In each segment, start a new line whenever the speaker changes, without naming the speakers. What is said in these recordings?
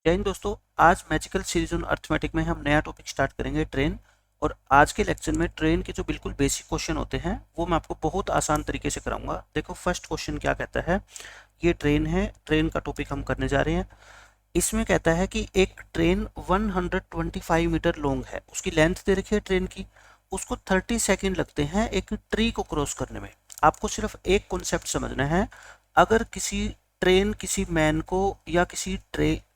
जय हिंद दोस्तों। आज मैजिकल सीरीज ऑन अर्थमेटिक में हम नया टॉपिक स्टार्ट करेंगे ट्रेन। और आज के लेक्चर में ट्रेन के जो बिल्कुल बेसिक क्वेश्चन होते हैं वो मैं आपको बहुत आसान तरीके से कराऊंगा। देखो फर्स्ट क्वेश्चन क्या कहता है, ये ट्रेन है, ट्रेन का टॉपिक हम करने जा रहे हैं। इसमें कहता है कि एक ट्रेन 125 मीटर लॉन्ग है, उसकी लेंथ दे रखी है ट्रेन की, उसको 30 सेकेंड लगते हैं एक ट्री को क्रॉस करने में। आपको सिर्फ एक कॉन्सेप्ट समझना है, अगर किसी ट्रेन किसी मैन को या किसी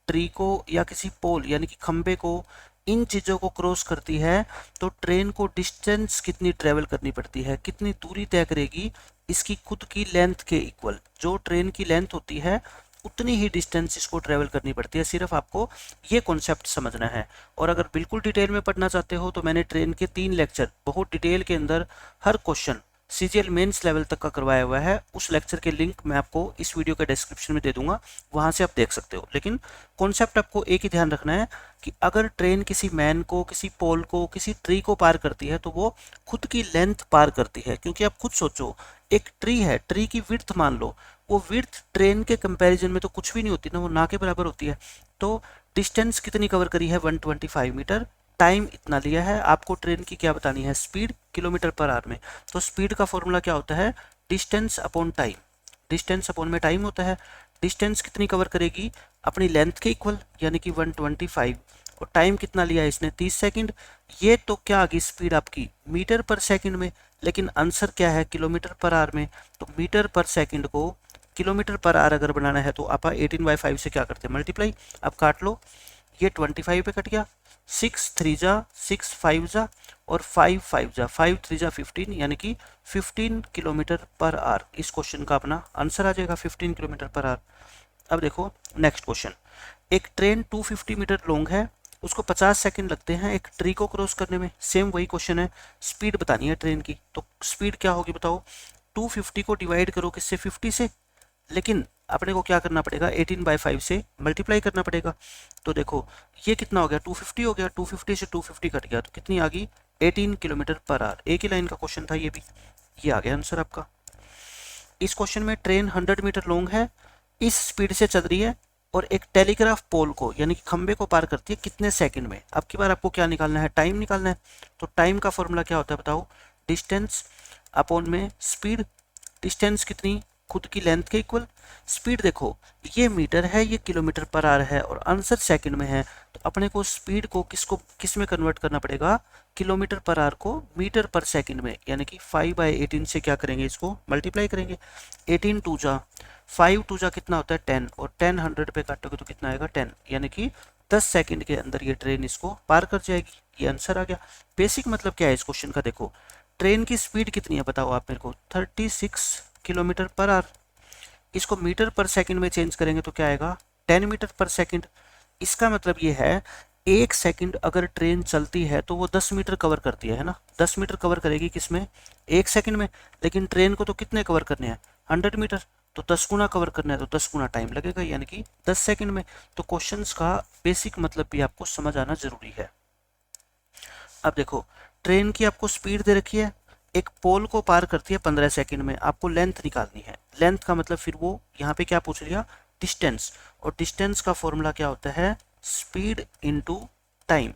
ट्री को या किसी पोल यानी कि खंबे को, इन चीज़ों को क्रॉस करती है तो ट्रेन को डिस्टेंस कितनी ट्रेवल करनी पड़ती है, कितनी दूरी तय करेगी, इसकी खुद की लेंथ के इक्वल। जो ट्रेन की लेंथ होती है उतनी ही डिस्टेंस इसको ट्रेवल करनी पड़ती है। सिर्फ आपको ये कॉन्सेप्ट समझना है। और अगर बिल्कुल डिटेल में पढ़ना चाहते हो तो मैंने ट्रेन के 3 लेक्चर बहुत डिटेल के अंदर हर क्वेश्चन सीजीएल मेंस लेवल तक का करवाया हुआ है। उस लेक्चर के लिंक मैं आपको इस वीडियो के डिस्क्रिप्शन में दे दूंगा, वहां से आप देख सकते हो। लेकिन कॉन्सेप्ट आपको एक ही ध्यान रखना है कि अगर ट्रेन किसी मैन को, किसी पोल को, किसी ट्री को पार करती है तो वो खुद की लेंथ पार करती है। क्योंकि आप खुद सोचो, एक ट्री है, ट्री की विड्थ मान लो, वो विड्थ ट्रेन के कंपैरिजन में तो कुछ भी नहीं होती ना, वो ना के बराबर होती है। तो डिस्टेंस कितनी कवर करी है, 125 मीटर। टाइम इतना लिया है, आपको ट्रेन की क्या बतानी है, स्पीड किलोमीटर पर आवर में। तो स्पीड का फॉर्मूला क्या होता है, distance upon time. Distance upon में टाइम होता है। डिस्टेंस कितनी कवर करेगी, अपनी लेंथ के इक्वल यानी कि 125। और टाइम कितना लिया है इसने, 30 सेकंड। ये तो क्या आ गई स्पीड आपकी मीटर पर सेकंड में, लेकिन आंसर क्या है किलोमीटर पर आवर में। तो मीटर पर सेकंड को किलोमीटर पर आवर अगर बनाना है तो आप 18/5 से क्या करते हैं, मल्टीप्लाई। अब काट लो, ये 25 पे कट गया, 6 3 जा 6 5 जा और 5 5 जा 5 3 जा 15, यानी कि 15 किलोमीटर पर आवर। इस क्वेश्चन का अपना आंसर आ जाएगा 15 किलोमीटर पर आवर। अब देखो नेक्स्ट क्वेश्चन, एक ट्रेन 250 मीटर लॉन्ग है, उसको 50 सेकंड लगते हैं एक ट्री को क्रॉस करने में। सेम वही क्वेश्चन है, स्पीड बतानी है ट्रेन की। तो स्पीड क्या होगी बताओ, 250 को डिवाइड करो किससे, 50 से, लेकिन अपने को क्या करना पड़ेगा, 18/5 से मल्टीप्लाई करना पड़ेगा। तो देखो ये कितना हो गया, 250 हो गया, 250 से 250 कट गया तो कितनी आ गई, 18 किलोमीटर पर आवर। एक ही लाइन का क्वेश्चन था ये भी, ये आ गया आंसर आपका। इस क्वेश्चन में ट्रेन 100 मीटर लॉन्ग है, इस स्पीड से चल रही है और एक टेलीग्राफ पोल को यानी कि खंबे को पार करती है कितने सेकंड में। अब की बार आपको क्या निकालना है, टाइम निकालना है। तो टाइम का फॉर्मूला क्या होता है बताओ, डिस्टेंस अपॉन में स्पीड। डिस्टेंस कितनी, खुद की लेंथ के इक्वल। स्पीड देखो ये मीटर है, ये किलोमीटर पर आवर है और आंसर सेकंड में है। तो अपने को स्पीड को किस में कन्वर्ट करना पड़ेगा, किलोमीटर पर आवर को मीटर पर सेकंड में, यानी कि 5/18 से क्या करेंगे, इसको मल्टीप्लाई करेंगे। 18 2 जा 5 2 जा कितना होता है 10, और 10 100 पे काटोगे तो कितना आएगा 10, यानी कि 10 सेकंड के अंदर ये ट्रेन इसको पार कर जाएगी। ये आंसर आ गया। बेसिक मतलब क्या है इस क्वेश्चन का, देखो ट्रेन की स्पीड कितनी है बताओ आप मेरे को, 36 किलोमीटर पर आवर। इसको मीटर पर सेकंड में चेंज करेंगे तो क्या आएगा, 10 मीटर पर सेकंड। इसका मतलब ये है, एक सेकंड अगर ट्रेन चलती है तो वो 10 मीटर कवर करती है ना, 10 मीटर कवर करेगी किसमें, एक सेकंड में। लेकिन ट्रेन को तो कितने कवर करने हैं, 100 मीटर। तो 10 गुना कवर करना है तो 10 गुना टाइम लगेगा, यानी कि 10 सेकंड में। तो क्वेश्चंस का बेसिक मतलब भी आपको समझ आना जरूरी है। अब देखो ट्रेन की आपको स्पीड दे रखी है, एक पोल को पार करती है 15 सेकंड में, आपको लेंथ निकालनी है। लेंथ का मतलब फिर वो यहाँ पे क्या पूछ लिया, डिस्टेंस। और डिस्टेंस का फॉर्मूला क्या होता है, स्पीड इनटू टाइम।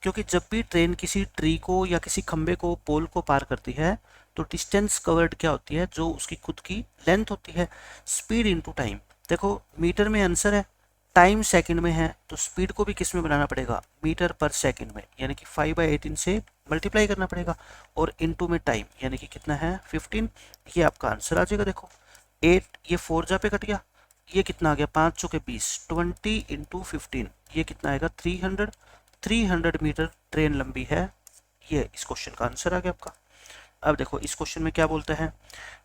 क्योंकि जब भी ट्रेन किसी ट्री को या किसी खंबे को, पोल को पार करती है तो डिस्टेंस कवर्ड क्या होती है, जो उसकी खुद की लेंथ होती है, स्पीड इनटू टाइम। देखो मीटर में आंसर है, टाइम सेकंड में है, तो स्पीड को भी किस में बनाना पड़ेगा, मीटर पर सेकंड में, यानी कि 5/18 से मल्टीप्लाई करना पड़ेगा। और इनटू में टाइम यानी कि कितना है 15, ये आपका आंसर आ जाएगा। देखो 8, ये 4 जा पे कट गया, ये कितना आ गया, 5 चौके 20, 20 इंटू 15, ये कितना आएगा 300। 300 मीटर ट्रेन लंबी है, ये इस क्वेश्चन का आंसर आ गया आपका। अब देखो इस क्वेश्चन में क्या बोलते हैं,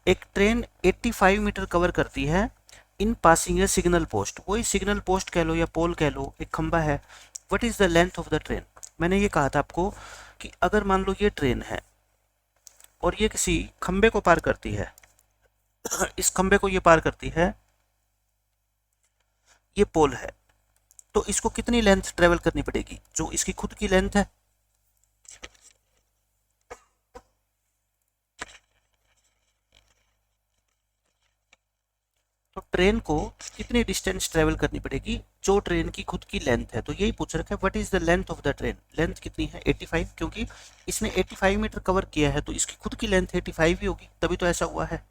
एक ट्रेन 85 मीटर कवर करती है इन पासिंग ए सिग्नल पोस्ट। वही सिग्नल पोस्ट कह लो या पोल कह लो, एक खंबा है। What is the length of the train. मैंने ये कहा था आपको कि अगर मान लो ये ट्रेन है और ये किसी खंबे को पार करती है इस खंबे को ये पार करती है, ये पोल है, तो इसको कितनी लेंथ ट्रेवल करनी पड़ेगी, जो इसकी खुद की लेंथ है। तो ट्रेन को कितनी डिस्टेंस ट्रेवल करनी पड़ेगी, जो ट्रेन की खुद की लेंथ है। तो यही पूछ रखा है what is the length of the train, length कितनी है 85, क्योंकि इसने 85 मीटर कवर किया है तो इसकी खुद की लेंथ 85 ही होगी, तभी तो ऐसा हुआ है।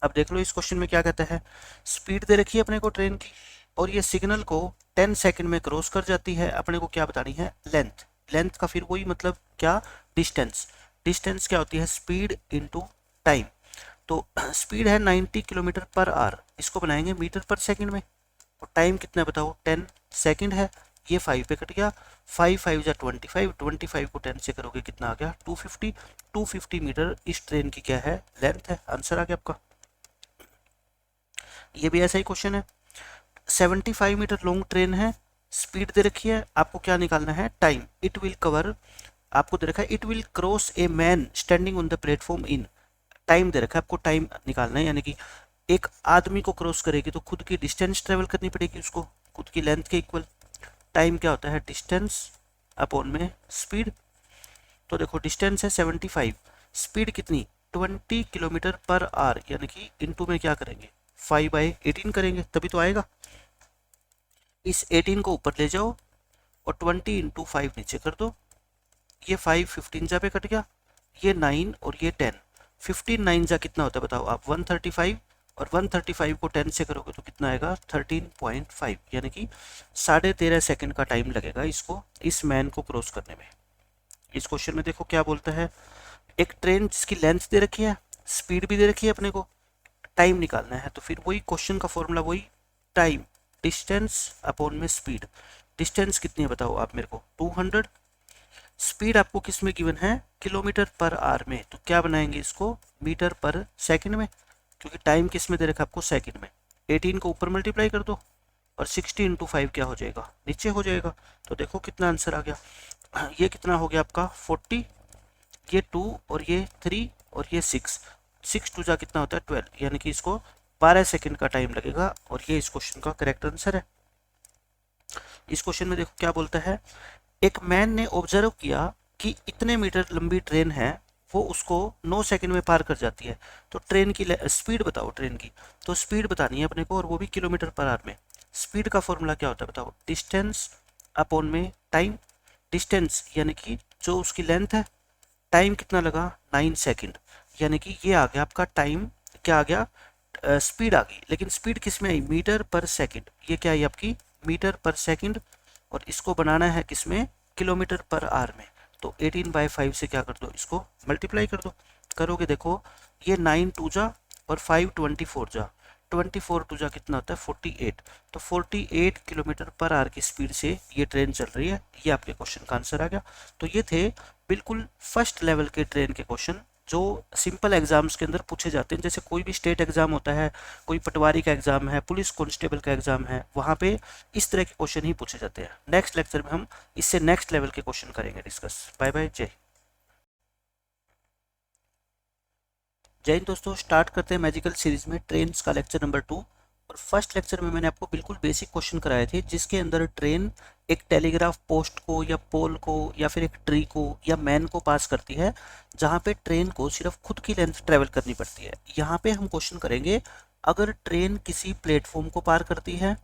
अब देख लो इस क्वेश्चन में क्या कहता है, स्पीड दे रखी है अपने को ट्रेन की और ये सिग्नल को 10 सेकंड में क्रॉस कर जाती है, अपने को क्या बतानी है, लेंथ। लेंथ का फिर वही मतलब क्या, डिस्टेंस। डिस्टेंस क्या होती है, स्पीड इनटू टाइम। तो स्पीड है 90 किलोमीटर पर आवर, इसको बनाएंगे मीटर पर सेकंड में, और टाइम कितना है बताओ, 10 सेकंड है। ये 5 पे कट गया, 5 5 जा 25, 25 को 10 से करोगे कितना आ गया 250। 250 मीटर इस ट्रेन की क्या है, लेंथ है। आंसर आ गया आपका। ये भी ऐसा ही क्वेश्चन है, 75 मीटर लॉन्ग ट्रेन है, स्पीड दे रखी है, आपको क्या निकालना है, टाइम। इट विल कवर, आपको दे रखा है it will cross a man standing on the platform in, time दे रखा है, आपको टाइम निकालना है, यानी कि एक आदमी को क्रॉस करेगी तो खुद की डिस्टेंस ट्रेवल करनी पड़ेगी उसको, खुद की लेंथ के इक्वल। टाइम क्या होता है, डिस्टेंस अपॉन में स्पीड। तो देखो डिस्टेंस है 75, स्पीड कितनी 20 किलोमीटर पर आवर, यानी कि इनटू में क्या करेंगे 5/18 करेंगे, तभी तो आएगा। इस 18 को ऊपर ले जाओ और 20 इंटू 5 नीचे कर दो, ये 5 15 जा पे कट गया, ये 9 और ये 10, 15 9 जा कितना होता है बताओ आप, 135, और 135 को 10 से करोगे तो कितना आएगा 13.5, यानी कि 13.5 सेकंड का टाइम लगेगा इसको, इस मैन को क्रॉस करने में। इस क्वेश्चन में देखो क्या बोलता है, एक ट्रेन जिसकी लेंथ दे रखी है, स्पीड भी दे रखी है, अपने को टाइम निकालना है, तो फिर वही क्वेश्चन का फॉर्मूला वही, टाइम डिस्टेंस अपॉन में स्पीड। डिस्टेंस कितनी है बताओ आप मेरे को 200, स्पीड आपको किस में गिवन है, किलोमीटर पर आवर में, तो क्या बनाएंगे इसको मीटर पर सेकंड में, क्योंकि टाइम किस में दे रखा है आपको, सेकंड में। 18 को ऊपर मल्टीप्लाई कर दो और 60 इंटू 5 क्या हो जाएगा, नीचे हो जाएगा। तो देखो कितना आंसर आ गया, ये कितना हो गया आपका 40, ये 2 और ये 3 और ये 6, 6 टू जा कितना होता है 12, यानी कि इसको 12 सेकंड का टाइम लगेगा, और ये इस क्वेश्चन का करेक्ट आंसर है। इस क्वेश्चन में देखो क्या बोलता है, एक मैन ने ऑब्जर्व किया कि इतने मीटर लंबी ट्रेन है, वो उसको 9 सेकंड में पार कर जाती है, तो ट्रेन की स्पीड बताओ ट्रेन की, तो स्पीड बतानी है अपने को, और वो भी किलोमीटर पर आवर में। स्पीड का फॉर्मूला क्या होता है बताओ, डिस्टेंस अपॉन में टाइम। डिस्टेंस यानी कि जो उसकी लेंथ है, टाइम कितना लगा 9 सेकंड, यानी कि ये आ गया आपका टाइम, क्या आ गया स्पीड आ गई, लेकिन स्पीड किस में आई, मीटर पर सेकंड, ये क्या आई आपकी मीटर पर सेकंड, और इसको बनाना है किसमें, किलोमीटर पर आवर में। तो 18/5 से क्या कर दो, इसको मल्टीप्लाई कर दो, करोगे देखो ये 9 टू जा और 5 24 जा, 24 टू जा कितना होता है 48, तो 48 किलोमीटर पर आवर की स्पीड से ये ट्रेन चल रही है। ये आपके क्वेश्चन का आंसर आ गया। तो ये थे बिल्कुल फर्स्ट लेवल के ट्रेन के क्वेश्चन जो सिंपल एग्जाम्स के अंदर पूछे जाते हैं। जैसे कोई भी स्टेट एग्जाम होता है, कोई पटवारी का एग्जाम है, पुलिस कांस्टेबल का एग्जाम है, वहाँ पे इस तरह के क्वेश्चन ही पूछे जाते हैं। नेक्स्ट लेक्चर में हम इससे नेक्स्ट लेवल के क्वेश्चन करेंगे डिस्कस। बाय बाय, जय हिंद दोस्तों। स्टार्ट करते हैं मैजिकल सीरीज में ट्रेन्स का लेक्चर नंबर 2। और फर्स्ट लेक्चर में मैंने आपको बिल्कुल बेसिक क्वेश्चन कराए थे, जिसके अंदर ट्रेन एक टेलीग्राफ पोस्ट को या पोल को या फिर एक ट्री को या मैन को पास करती है, जहाँ पे ट्रेन को सिर्फ खुद की लेंथ ट्रेवल करनी पड़ती है। यहाँ पे हम क्वेश्चन करेंगे, अगर ट्रेन किसी प्लेटफॉर्म को पार करती है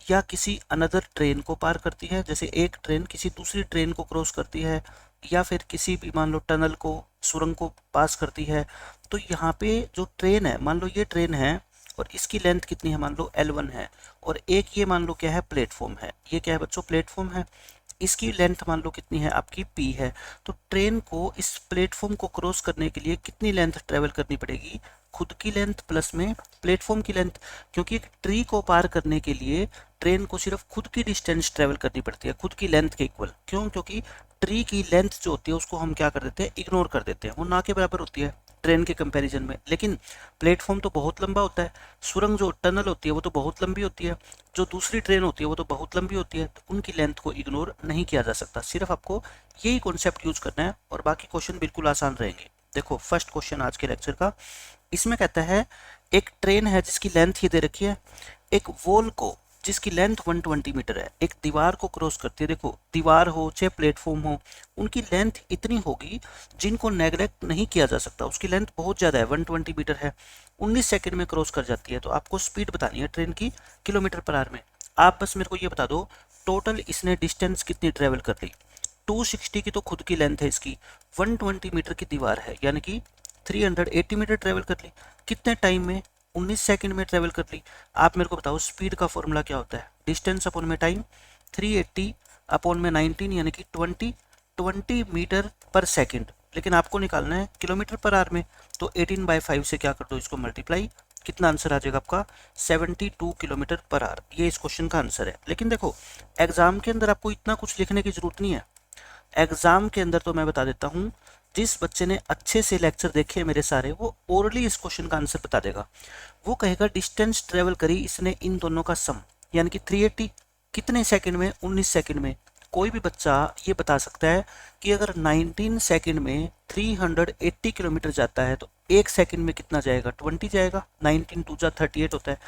या किसी अनदर ट्रेन को पार करती है, जैसे एक ट्रेन किसी दूसरी ट्रेन को क्रॉस करती है, या फिर किसी भी मान लो टनल को, सुरंग को पास करती है, तो यहाँ पे जो ट्रेन है, मान लो ये ट्रेन है और इसकी लेंथ कितनी है, मान लो L1 है, और एक ये मान लो क्या है प्लेटफॉर्म है, ये क्या है बच्चों प्लेटफॉर्म है, इसकी लेंथ मान लो कितनी है आपकी P है। तो ट्रेन को इस प्लेटफॉर्म को क्रॉस करने के लिए कितनी लेंथ ट्रेवल करनी पड़ेगी, खुद की लेंथ प्लस में प्लेटफॉर्म की लेंथ, क्योंकि एक ट्री को पार करने के लिए ट्रेन को सिर्फ खुद की डिस्टेंस ट्रेवल करनी पड़ती है, खुद की लेंथ के इक्वल। क्यों, क्योंकि ट्री की लेंथ जो होती है उसको हम क्या कर देते हैं, इग्नोर कर देते हैं, वो ना के बराबर होती है ट्रेन के कंपैरिजन में। लेकिन प्लेटफॉर्म तो बहुत लंबा होता है, सुरंग जो टनल होती है वो तो बहुत लंबी होती है, जो दूसरी ट्रेन होती है वो तो बहुत लंबी होती है, तो उनकी लेंथ को इग्नोर नहीं किया जा सकता। सिर्फ आपको यही कॉन्सेप्ट यूज करना है और बाकी क्वेश्चन बिल्कुल आसान रहेंगे। देखो फर्स्ट क्वेश्चन आज के लेक्चर का, इसमें कहता है एक ट्रेन है जिसकी लेंथ ये दे रखी है, एक वॉल को जिसकी लेंथ 120 मीटर है, एक दीवार को क्रॉस करती है। देखो दीवार हो चाहे प्लेटफॉर्म हो, उनकी लेंथ इतनी होगी जिनको नेग्लेक्ट नहीं किया जा सकता, उसकी लेंथ बहुत ज़्यादा है, 120 मीटर है, 19 सेकंड में क्रॉस कर जाती है। तो आपको स्पीड बतानी है ट्रेन की किलोमीटर पर आवर में। आप बस मेरे को ये बता दो टोटल इसने डिस्टेंस कितनी ट्रेवल कर ली। 260 की तो खुद की लेंथ है इसकी, 120 मीटर की दीवार है, यानी कि 380 मीटर ट्रेवल कर ली। कितने टाइम में? 19 सेकंड में ट्रेवल कर ली। आप मेरे को बताओ स्पीड का फॉर्मूला क्या होता है? डिस्टेंस अपॉन में टाइम, 380 अपॉन में 19 यानी कि 20 मीटर पर सेकंड। लेकिन आपको निकालना है किलोमीटर पर आवर में, तो 18/5 से क्या कर दो इसको मल्टीप्लाई। कितना आंसर आ जाएगा आपका? 72 किलोमीटर पर आवर। ये इस क्वेश्चन का आंसर है। लेकिन देखो एग्जाम के अंदर आपको इतना कुछ लिखने की जरूरत नहीं है। एग्जाम के अंदर तो मैं बता देता हूँ, जिस बच्चे ने अच्छे से लेक्चर देखे मेरे सारे, वो ओरली इस क्वेश्चन का आंसर बता देगा। वो कहेगा डिस्टेंस ट्रेवल करी इसने इन दोनों का सम, यानी कि 380 कितने सेकंड में? 19 सेकंड में। कोई भी बच्चा ये बता सकता है कि अगर 19 सेकंड में 380 किलोमीटर जाता है तो एक सेकंड में कितना जाएगा? 20 जाएगा। 19 2 जा 38 होता है।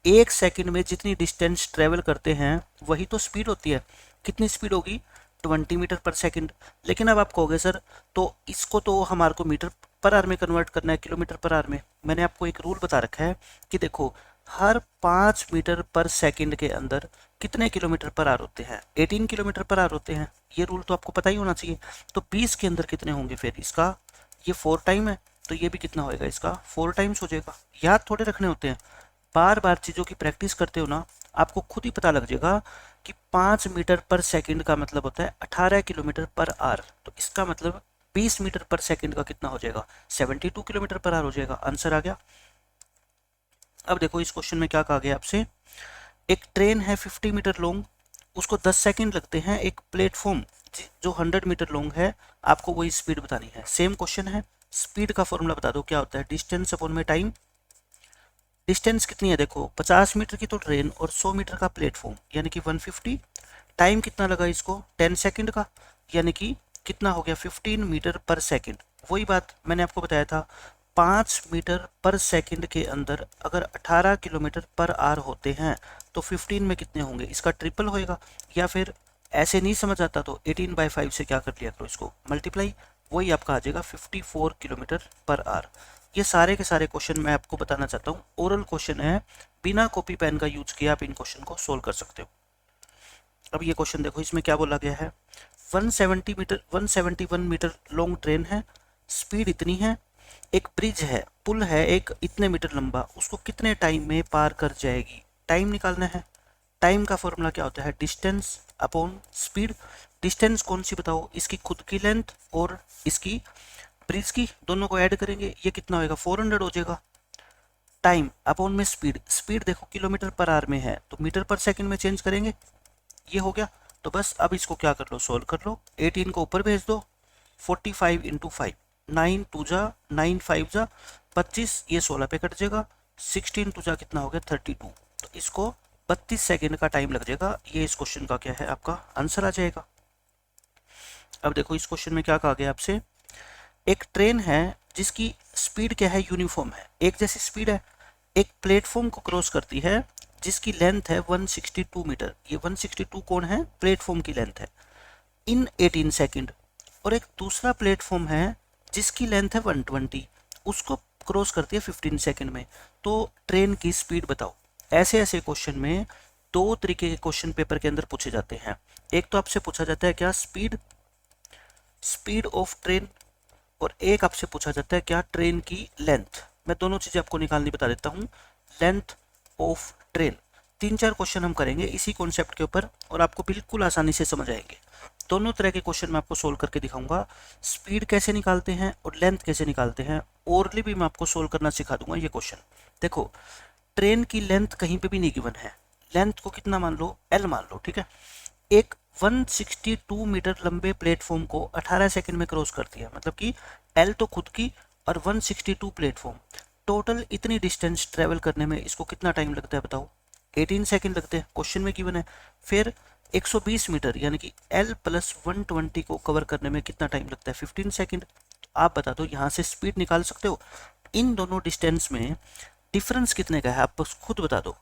एक सेकंड में जितनी डिस्टेंस ट्रेवल करते हैं वही तो स्पीड होती है। कितनी स्पीड होगी? 20 मीटर पर सेकंड। लेकिन अब आप कहोगे सर तो इसको तो हमारे को मीटर पर आवर में कन्वर्ट करना है, किलोमीटर पर आवर में। मैंने आपको एक रूल बता रखा है कि देखो हर 5 मीटर पर सेकंड के अंदर कितने किलोमीटर पर आवर होते हैं? 18 किलोमीटर पर आवर होते हैं। ये रूल तो आपको पता ही होना चाहिए। तो 20 के अंदर कितने होंगे फिर? इसका ये 4 टाइम है, तो ये भी कितना होएगा? इसका 4 टाइम्स हो जाएगा। याद थोड़े रखने होते हैं, बार बार चीज़ों की प्रैक्टिस करते हो ना, आपको खुद ही पता लग जाएगा कि 5 मीटर पर सेकंड का मतलब होता है 18 किलोमीटर पर आवर। तो इसका मतलब 20 मीटर पर सेकंड का कितना हो जाएगा? 72 किलोमीटर पर आवर हो जाएगा। आंसर आ गया। अब देखो इस क्वेश्चन में क्या कहा गया आपसे, एक ट्रेन है 50 मीटर लॉन्ग, उसको 10 सेकंड लगते हैं एक प्लेटफॉर्म जो 100 मीटर लॉन्ग है, आपको वही स्पीड बतानी है। सेम क्वेश्चन है। स्पीड का फॉर्मूला बता दो क्या होता है? डिस्टेंस अपॉन में टाइम। डिस्टेंस कितनी है? देखो 50 मीटर की तो ट्रेन और 100 मीटर का प्लेटफॉर्म, यानी कि 150। टाइम कितना लगा इसको? 10 सेकंड का, यानी कि कितना हो गया? 15 मीटर पर सेकंड। वही बात मैंने आपको बताया था, 5 मीटर पर सेकंड के अंदर अगर 18 किलोमीटर पर आवर होते हैं तो 15 में कितने होंगे? इसका ट्रिपल होएगा। या फिर ऐसे नहीं समझ आता तो 18/5 से क्या कर लिया करो, इसको मल्टीप्लाई। वही आपका आ जाएगा 54 किलोमीटर पर आवर। ये सारे के सारे क्वेश्चन मैं आपको बताना चाहता हूँ, ओरल क्वेश्चन है, बिना कॉपी पेन का यूज किया आप इन क्वेश्चन को सोल्व कर सकते हो। अब ये क्वेश्चन देखो, इसमें क्या बोला गया है? 171 मीटर लॉन्ग ट्रेन है, स्पीड इतनी है, एक ब्रिज है, पुल है एक इतने मीटर लंबा, उसको कितने टाइम में पार कर जाएगी? टाइम निकालना है। टाइम का फॉर्मूला क्या होता है? Distance upon speed. डिस्टेंस कौन सी बताओ? इसकी खुद की लेंथ और इसकी ब्रिज की, दोनों को ऐड करेंगे, ये कितना होएगा? 400 हो जाएगा। टाइम अपॉन में स्पीड। स्पीड देखो किलोमीटर पर आवर में है तो मीटर पर सेकंड में चेंज करेंगे, ये हो गया। तो बस अब इसको क्या कर लो? सोल्व कर लो। 18 को ऊपर भेज दो, 45 इंटू 5, 9 2 जा 9 5 जा 25, ये 16 पे कट जाएगा। 16 2 जा कितना हो गया? 32। तो इसको 32 सेकेंड का टाइम लग जाएगा। ये इस क्वेश्चन का क्या है? आपका आंसर आ जाएगा। अब देखो इस क्वेश्चन में क्या कहा गया आपसे, एक ट्रेन है जिसकी स्पीड क्या है? यूनिफॉर्म है, एक जैसी स्पीड है, एक प्लेटफॉर्म को क्रॉस करती है जिसकी लेंथ है 162 मीटर। ये 162 कौन है? प्लेटफॉर्म की लेंथ है, इन 18 सेकंड। और एक दूसरा प्लेटफॉर्म है जिसकी लेंथ है 120, उसको क्रॉस करती है 15 सेकंड में। तो ट्रेन की स्पीड बताओ। ऐसे ऐसे क्वेश्चन में दो तरीके के क्वेश्चन पेपर के अंदर पूछे जाते हैं। एक तो आपसे पूछा जाता है क्या? Speed of train. और एक आपसे पूछा जाता है क्या? ट्रेन की लेंथ। मैं दोनों चीजें आपको निकालनी बता देता हूँ। Length of train. 3-4 क्वेश्चन हम करेंगे इसी कॉन्सेप्ट के ऊपर और आपको बिल्कुल आसानी से समझ आएंगे। दोनों तरह के क्वेश्चन मैं आपको सोल्व करके दिखाऊंगा। स्पीड कैसे निकालते हैं और लेंथ कैसे निकालते हैं, ओरली भी मैं आपको सोल्व करना सिखा दूंगा ये क्वेश्चन। देखो ट्रेन की लेंथ कहीं पे भी नहीं गिवन है। लेंथ को कितना मान लो? L मान लो, ठीक है। एक 162 मीटर लंबे प्लेटफॉर्म को 18 सेकंड में क्रॉस करती है, मतलब कि L तो खुद की और 162 प्लेटफॉर्म, टोटल इतनी डिस्टेंस ट्रेवल करने में इसको कितना टाइम लगता है बताओ? 18 सेकंड लगते हैं, क्वेश्चन में गिवन है। फिर 120 मीटर यानी कि L प्लस 120 को कवर करने में कितना टाइम लगता है? 15 सेकंड। आप बता दो, यहाँ से स्पीड निकाल सकते हो। इन दोनों डिस्टेंस में डिफरेंस कितने का है आप बस खुद बता दो।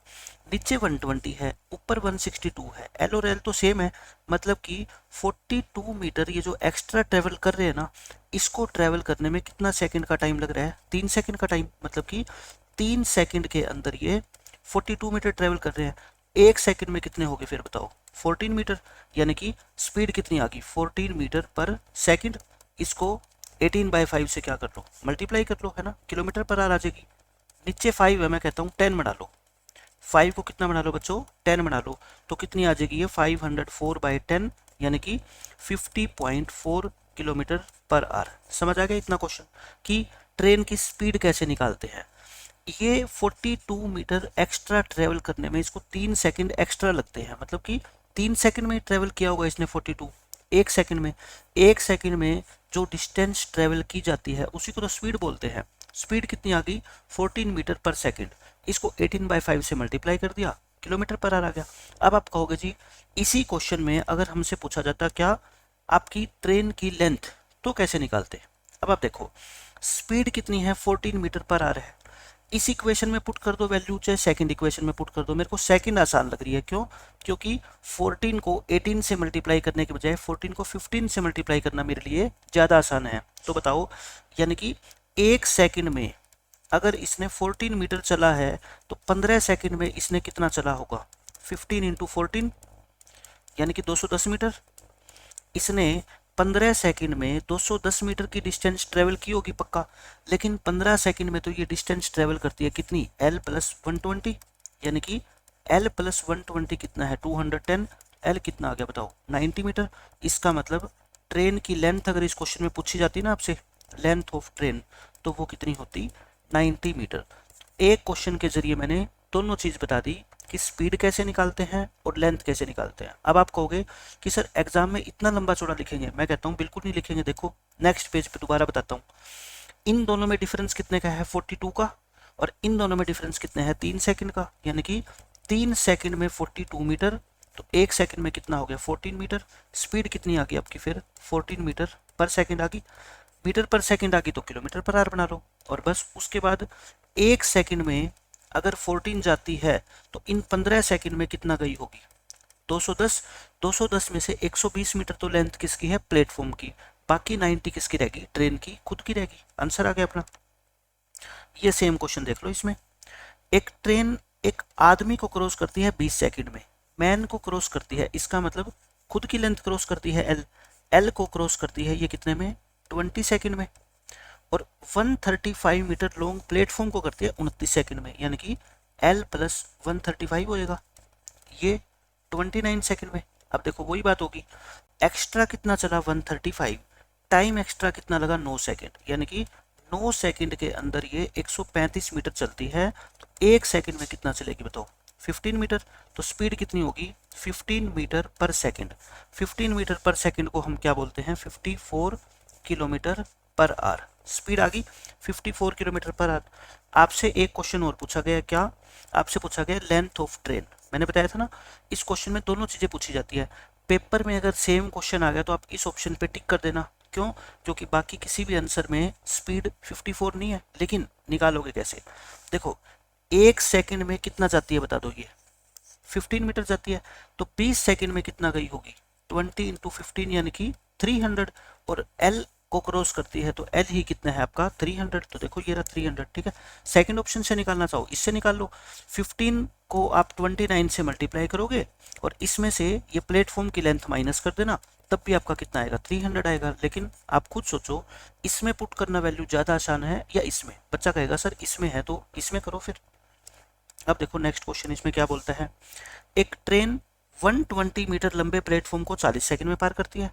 नीचे 120 है, ऊपर 162 है, एल और एल तो सेम है, मतलब कि 42 मीटर ये जो एक्स्ट्रा ट्रेवल कर रहे हैं ना, इसको ट्रेवल करने में कितना सेकंड का टाइम लग रहा है? 3 सेकंड का टाइम। मतलब कि 3 सेकंड के अंदर ये 42 मीटर ट्रेवल कर रहे हैं। 1 सेकंड में कितने हो गए फिर बताओ, 14 मीटर, यानी कि स्पीड कितनी आ गई, 14 मीटर पर सेकंड। इसको 18/5 से क्या कर लो, मल्टीप्लाई कर लो, है ना, किलोमीटर पर आवर आ जाएगी। नीचे 5 है, मैं कहता हूँ 10 बना लो, 5 को कितना बना लो बच्चों, 10 बना लो, तो कितनी आ जाएगी ये 504/10, यानी कि 50.4 किलोमीटर पर आवर। समझ आ गया इतना क्वेश्चन कि ट्रेन की स्पीड कैसे निकालते हैं। ये 42 मीटर एक्स्ट्रा ट्रेवल करने में इसको 3 सेकंड एक्स्ट्रा लगते हैं, मतलब कि 3 सेकंड में ट्रेवल किया होगा इसने 42, 1 सेकंड में, 1 सेकंड में जो डिस्टेंस ट्रेवल की जाती है उसी को तो स्पीड बोलते हैं। स्पीड कितनी आ गई, 14 मीटर पर सेकंड। इसको 18/5 से मल्टीप्लाई कर दिया, किलोमीटर पर आ गया। अब आप कहोगे जी इसी क्वेश्चन में अगर हमसे पूछा जाता क्या आपकी ट्रेन की लेंथ, तो कैसे निकालते। अब आप देखो स्पीड कितनी है, 14 मीटर पर आवर है, इस इक्वेशन में पुट कर दो वैल्यू, चाहे सेकंड इक्वेशन में पुट कर दो। मेरे को सेकंड आसान लग रही है, क्यों, क्योंकि 14 को 18 से मल्टीप्लाई करने के बजाय 14 को 15 से मल्टीप्लाई करना मेरे लिए ज़्यादा आसान है। तो बताओ, यानी कि 1 सेकंड में अगर इसने 14 मीटर चला है तो 15 सेकंड में इसने कितना चला होगा, 15 इंटू 14 यानी कि 210 मीटर। इसने 15 सेकंड में 210 मीटर की डिस्टेंस ट्रेवल की होगी पक्का, लेकिन 15 सेकंड में तो ये डिस्टेंस ट्रेवल करती है कितनी, L प्लस 120, यानी कि L प्लस 120 कितना है 210, L कितना आ गया बताओ 90 मीटर। इसका मतलब ट्रेन की लेंथ अगर इस क्वेश्चन में पूछी जाती ना आपसे, लेंथ ऑफ ट्रेन, तो वो कितनी होती 90 मीटर। एक क्वेश्चन के जरिए मैंने दोनों चीज़ बता दी कि स्पीड कैसे निकालते हैं और लेंथ कैसे निकालते हैं। अब आप कहोगे कि सर एग्जाम में इतना लंबा चौड़ा लिखेंगे, मैं कहता हूँ बिल्कुल नहीं लिखेंगे। देखो नेक्स्ट पेज पे दोबारा बताता हूँ, इन दोनों में डिफरेंस कितने का है 42 का, और इन दोनों में डिफरेंस कितने हैं 3 सेकंड का, यानी कि 3 सेकंड में 42 मीटर, तो 1 सेकंड में कितना हो गया 14 मीटर। स्पीड कितनी आ गई आपकी फिर 14 मीटर पर सेकंड आ गई, मीटर पर सेकंड आ गई तो किलोमीटर पर आवर बना लो, और बस उसके बाद 1 सेकंड में अगर 14 जाती है तो इन 15 सेकंड में कितना गई होगी 210। 210 में से 120 मीटर तो लेंथ किसकी है प्लेटफॉर्म की, बाकी 90 किसकी रहेगी ट्रेन की खुद की रहेगी। आंसर आ गया अपना। ये सेम क्वेश्चन देख लो, इसमें एक ट्रेन एक आदमी को क्रॉस करती है 20 सेकंड में, मैन को क्रॉस करती है, इसका मतलब खुद की लेंथ क्रॉस करती है L, L को क्रॉस करती है ये कितने में 20 सेकंड में, और 135 मीटर लॉन्ग प्लेटफॉर्म को करती है 29 सेकंड में, यानी कि L प्लस 135 होएगा ये 29 सेकंड में। अब देखो वही बात होगी, एक्स्ट्रा कितना चला 135, टाइम एक्स्ट्रा कितना लगा 9 सेकंड, यानी कि 9 सेकंड के अंदर ये 135 मीटर चलती है, तो 1 सेकंड में कितना चलेगी बताओ 15 मीटर। तो स्पीड कितनी होगी 15 मीटर पर सेकंड। 15 मीटर पर सेकंड को हम क्या बोलते हैं 54 किलोमीटर पर आवर। स्पीड आ गई 54 किलोमीटर पर आवर। आपसे एक क्वेश्चन और पूछा गया, क्या आपसे पूछा गया लेंथ ऑफ ट्रेन। मैंने बताया था ना इस क्वेश्चन में दोनों चीजें पूछी जाती है। पेपर में अगर सेम क्वेश्चन आ गया तो आप इस ऑप्शन पे टिक कर देना, क्यों, क्योंकि बाकी किसी भी आंसर में स्पीड 54 नहीं है। लेकिन निकालोगे कैसे, देखो 1 सेकंड में कितना जाती है बता दो, ये 15 मीटर जाती है, तो 20 सेकंड में कितना गई होगी 20 इंटू 15 यानी कि 300, और L को क्रॉस करती है तो L ही कितना है आपका 300, तो देखो ये रहा 300। ठीक है, सेकंड ऑप्शन से निकालना चाहो इससे निकाल लो, 15 को आप 29 से मल्टीप्लाई करोगे और इसमें से ये प्लेटफॉर्म की लेंथ माइनस कर देना, तब भी आपका कितना आएगा 300 आएगा। लेकिन आप खुद सोचो इसमें पुट करना वैल्यू ज़्यादा आसान है या इसमें। बच्चा कहेगा सर इसमें है तो इसमें करो फिर। अब देखो नेक्स्ट क्वेश्चन इसमें क्या बोलता है, एक ट्रेन 120 मीटर लंबे प्लेटफॉर्म को 40 सेकंड में पार करती है,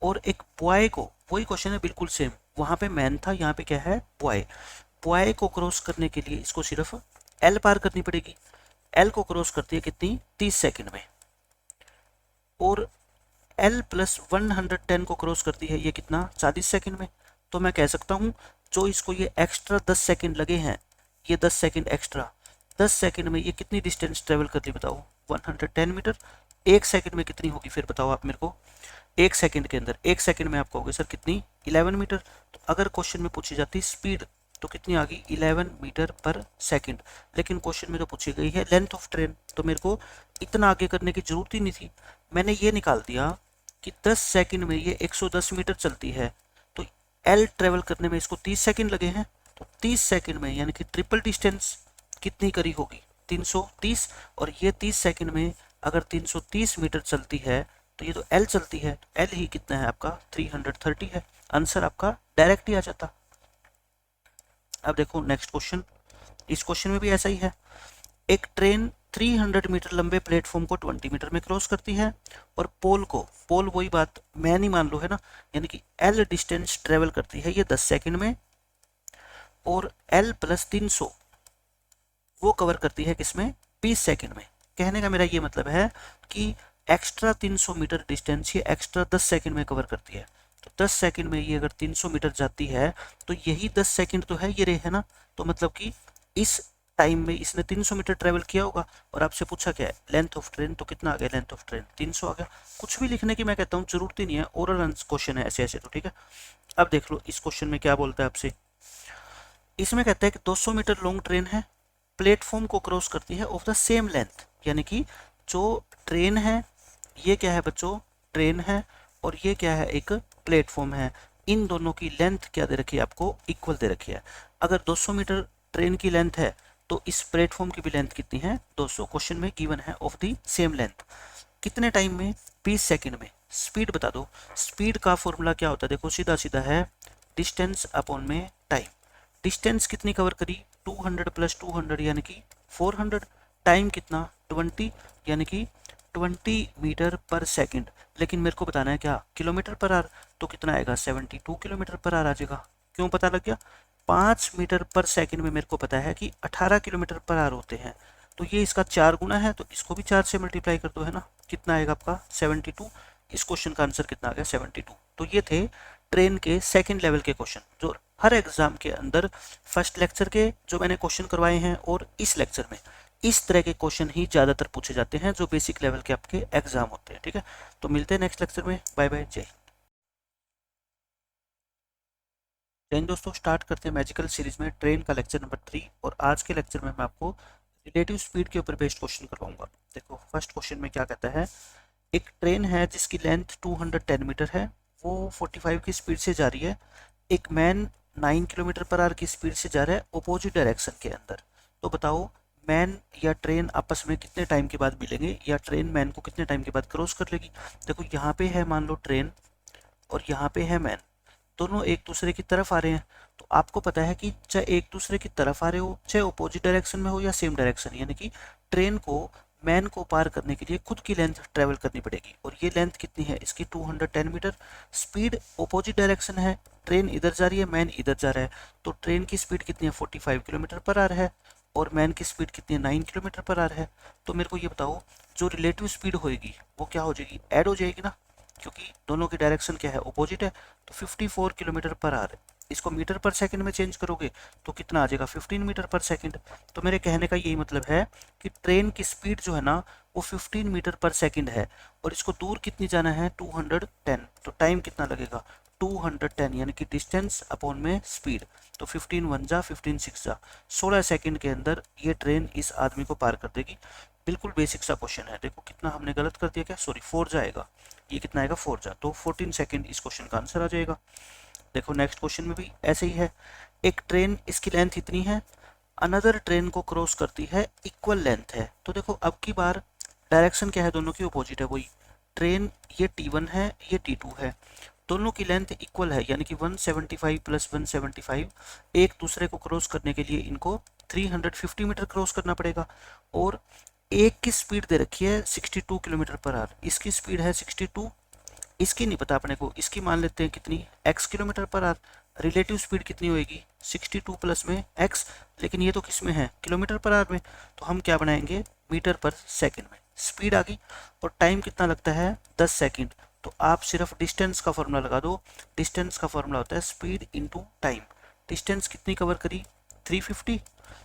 और एक बॉय को, वही क्वेश्चन है बिल्कुल सेम, वहां पे मैन था यहाँ पे क्या है बॉय, बॉय को क्रॉस करने के लिए इसको सिर्फ L पार करनी पड़ेगी। L को क्रॉस करती है कितनी 30 सेकंड में, और L प्लस 110 को क्रॉस करती है ये कितना 40 सेकंड में। तो मैं कह सकता हूँ जो इसको ये एक्स्ट्रा 10 सेकंड लगे हैं, ये 10 सेकंड एक्स्ट्रा, 10 सेकंड में ये कितनी डिस्टेंस ट्रेवल कर ली बताओ 110 मीटर। 1 सेकंड में कितनी होगी फिर बताओ आप मेरे को, 1 सेकंड के अंदर, 1 सेकंड में आप कहोगे सर कितनी 11 मीटर। तो अगर क्वेश्चन में पूछी जाती स्पीड तो कितनी आ गई 11 मीटर पर सेकंड, लेकिन क्वेश्चन में तो पूछी गई है लेंथ ऑफ ट्रेन, तो मेरे को इतना आगे करने की जरूरत ही नहीं थी। मैंने ये निकाल दिया कि 10 सेकंड में ये 110 मीटर चलती है, तो L ट्रेवल करने में इसको 30 सेकंड लगे हैं, तो 30 सेकंड में यानी कि ट्रिपल डिस्टेंस कितनी करी होगी 330, और ये 30 सेकंड में अगर 330 मीटर चलती है तो ये तो एल चलती है, तो एल ही कितना है आपका 330 है। आंसर आपका डायरेक्ट ही आ जाता। अब देखो नेक्स्ट क्वेश्चन, इस क्वेश्चन में भी ऐसा ही है। एक ट्रेन 300 मीटर लंबे प्लेटफॉर्म को 20 मीटर में क्रॉस करती है और पोल वही बात मैन ही मान लो है ना, यानी कि एल डिस्टेंस ट्रेवल करती है ये 10 सेकंड में, और एल प्लस 300 वो कवर करती है किसमें 20 सेकंड में। कहने का मेरा ये मतलब है कि एक्स्ट्रा 300 मीटर डिस्टेंस ये एक्स्ट्रा 10 सेकंड में कवर करती है। तो 10 सेकंड में ये अगर 300 मीटर जाती है तो यही 10 सेकंड तो है ये रे है ना, तो मतलब कि इस टाइम में इसने 300 मीटर ट्रेवल किया होगा। और आपसे पूछा क्या है लेंथ ऑफ ट्रेन, तो कितना आ गया लेंथ ऑफ ट्रेन 300 आ गया। कुछ भी लिखने की मैं कहता हूँ जरूरत ही नहीं है, ओरल क्वेश्चन है ऐसे ऐसे तो ठीक है। अब देख लो इस क्वेश्चन में क्या बोलता है आपसे, इसमें कहता है कि 200 मीटर लॉन्ग ट्रेन है, प्लेटफॉर्म को क्रॉस करती है ऑफ द सेम लेंथ, यानी कि जो ट्रेन है ये क्या है बच्चों ट्रेन है, और ये क्या है एक प्लेटफॉर्म है। इन दोनों की लेंथ क्या दे रखी है आपको इक्वल दे रखी है। अगर 200 मीटर ट्रेन की लेंथ है तो इस प्लेटफॉर्म की भी लेंथ कितनी है 200। क्वेश्चन में गिवन है ऑफ द सेम लेंथ, कितने टाइम में 20 सेकंड में। स्पीड बता दो, स्पीड का फॉर्मूला क्या होता है देखो सीधा सीधा है डिस्टेंस अपॉन में टाइम। डिस्टेंस कितनी कवर करी 200 प्लस 200 यानी कि 400, टाइम कितना 20 यानी कि 20 मीटर पर सेकंड। लेकिन मेरे को बताना है क्या किलोमीटर पर आवर, तो कितना आएगा 72 किलोमीटर पर आवर आ जाएगा। क्यों पता लग गया, 5 मीटर पर सेकंड में मेरे को पता है कि 18 किलोमीटर पर आवर होते हैं, तो ये इसका 4 गुना है, तो इसको भी 4 से मल्टीप्लाई कर दो है ना, कितना आएगा आपका 72। इस क्वेश्चन का आंसर कितना आ गया 72। तो ये थे ट्रेन के सेकंड लेवल के क्वेश्चन जो हर एग्जाम के अंदर फर्स्ट लेक्चर के जो मैंने क्वेश्चन करवाए हैं और इस लेक्चर में इस तरह के क्वेश्चन ही ज़्यादातर पूछे जाते हैं जो बेसिक लेवल के आपके एग्जाम होते हैं। ठीक है, तो मिलते हैं नेक्स्ट लेक्चर में। बाय बाय, जय हिंद दोस्तों। स्टार्ट करते हैं मैजिकल सीरीज में ट्रेन का लेक्चर नंबर 3, और आज के लेक्चर में मैं आपको रिलेटिव स्पीड के ऊपर बेस्ड क्वेश्चन करवाऊंगा। देखो फर्स्ट क्वेश्चन में क्या कहता है, एक ट्रेन है जिसकी लेंथ 210 मीटर है, वो 45 की स्पीड से जा रही है। एक मैन 9 किलोमीटर पर आवर की स्पीड से जा रहा है अपोजिट डायरेक्शन के अंदर। तो बताओ मैन या ट्रेन आपस में कितने टाइम के बाद मिलेंगे, या ट्रेन मैन को कितने टाइम के बाद क्रॉस कर लेगी। देखो यहाँ पे है मान लो ट्रेन और यहाँ पे है मैन, दोनों एक दूसरे की तरफ आ रहे हैं। तो आपको पता है कि चाहे एक दूसरे की तरफ आ रहे हो, चाहे अपोजिट डायरेक्शन में हो या सेम डायरेक्शन, यानी कि ट्रेन को मैन को पार करने के लिए खुद की लेंथ ट्रेवल करनी पड़ेगी। और ये लेंथ कितनी है इसकी 210 मीटर। स्पीड अपोजिट डायरेक्शन है, ट्रेन इधर जा रही है मैन इधर जा रहा है, तो ट्रेन की स्पीड कितनी है 45 किलोमीटर पर आवर है, और मैन की स्पीड कितनी है 9 किलोमीटर पर आवर है। तो मेरे को ये बताओ जो रिलेटिव स्पीड होगी वो क्या हो जाएगी, ऐड हो जाएगी ना, क्योंकि दोनों की डायरेक्शन क्या है अपोजिट है। तो 54 किलोमीटर पर आवर, इसको मीटर पर सेकंड में चेंज करोगे तो कितना आ जाएगा 15 मीटर पर सेकंड। तो मेरे कहने का यही मतलब है कि ट्रेन की स्पीड जो है ना वो 15 मीटर पर सेकंड है, और इसको दूर कितनी जाना है 210, तो टाइम कितना लगेगा 210, यानी कि डिस्टेंस अपॉन में स्पीड। तो 15 1 जा 15 6 जा 16 सेकंड के अंदर ये ट्रेन इस आदमी को पार कर देगी। बिल्कुल बेसिक सा क्वेश्चन है। देखो कितना हमने गलत कर दिया, क्या सॉरी 4 जाएगा, ये कितना आएगा 4 जा, तो 14 सेकंड इस क्वेश्चन का आंसर आ जाएगा। देखो नेक्स्ट क्वेश्चन में भी ऐसे ही है, एक ट्रेन इसकी लेंथ इतनी है, अनदर ट्रेन को क्रॉस करती है इक्वल लेंथ है। तो देखो अब की बार डायरेक्शन क्या है दोनों की अपोजिट है, वही ट्रेन ये T1 है ये T2 है, दोनों की लेंथ इक्वल है, यानी कि 175 प्लस 175, एक दूसरे को क्रॉस करने के लिए इनको 350 मीटर क्रॉस करना पड़ेगा। और एक की स्पीड दे रखी है 62 किलोमीटर पर आवर, इसकी स्पीड है 62, इसकी नहीं पता अपने को, इसकी मान लेते हैं कितनी x kilometre per hour. Relative speed कितनी होगी 62 प्लस में x, लेकिन ये तो किस में है किलोमीटर पर आवर में, तो हम क्या बनाएंगे मीटर पर सेकंड में। स्पीड आ गई, और टाइम कितना लगता है 10 सेकंड। तो आप सिर्फ डिस्टेंस का फॉर्मूला लगा दो, डिस्टेंस का फॉर्मूला होता है स्पीड इंटू टाइम। डिस्टेंस कितनी कवर करी 350,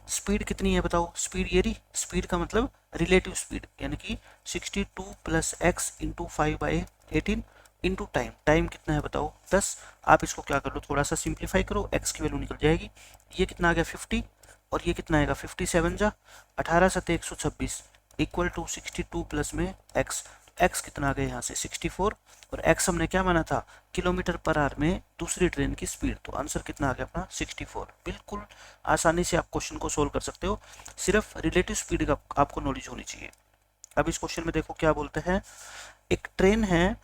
स्पीड कितनी है बताओ, स्पीड ये रही, स्पीड का मतलब रिलेटिव स्पीड, यानी कि 62 plus x into 5/18 into time. Time कितना है बताओ 10। आप इसको क्या कर लो थोड़ा सा सिंप्लीफाई करो, एक्स की वैल्यू निकल जाएगी, ये कितना आ गया 50, और ये कितना आएगा 57 जा 18 7 126 इक्वल टू 62 प्लस में एक्स। एक्स कितना आ गया यहाँ से 64, और एक्स हमने क्या माना था, किलोमीटर पर आवर में दूसरी ट्रेन की स्पीड, तो आंसर कितना आ गया अपना 64। बिल्कुल आसानी से आप क्वेश्चन को सोल्व कर सकते हो, सिर्फ रिलेटिव स्पीड का आपको नॉलेज होनी चाहिए। अब इस क्वेश्चन में देखो क्या बोलते हैं, एक ट्रेन है,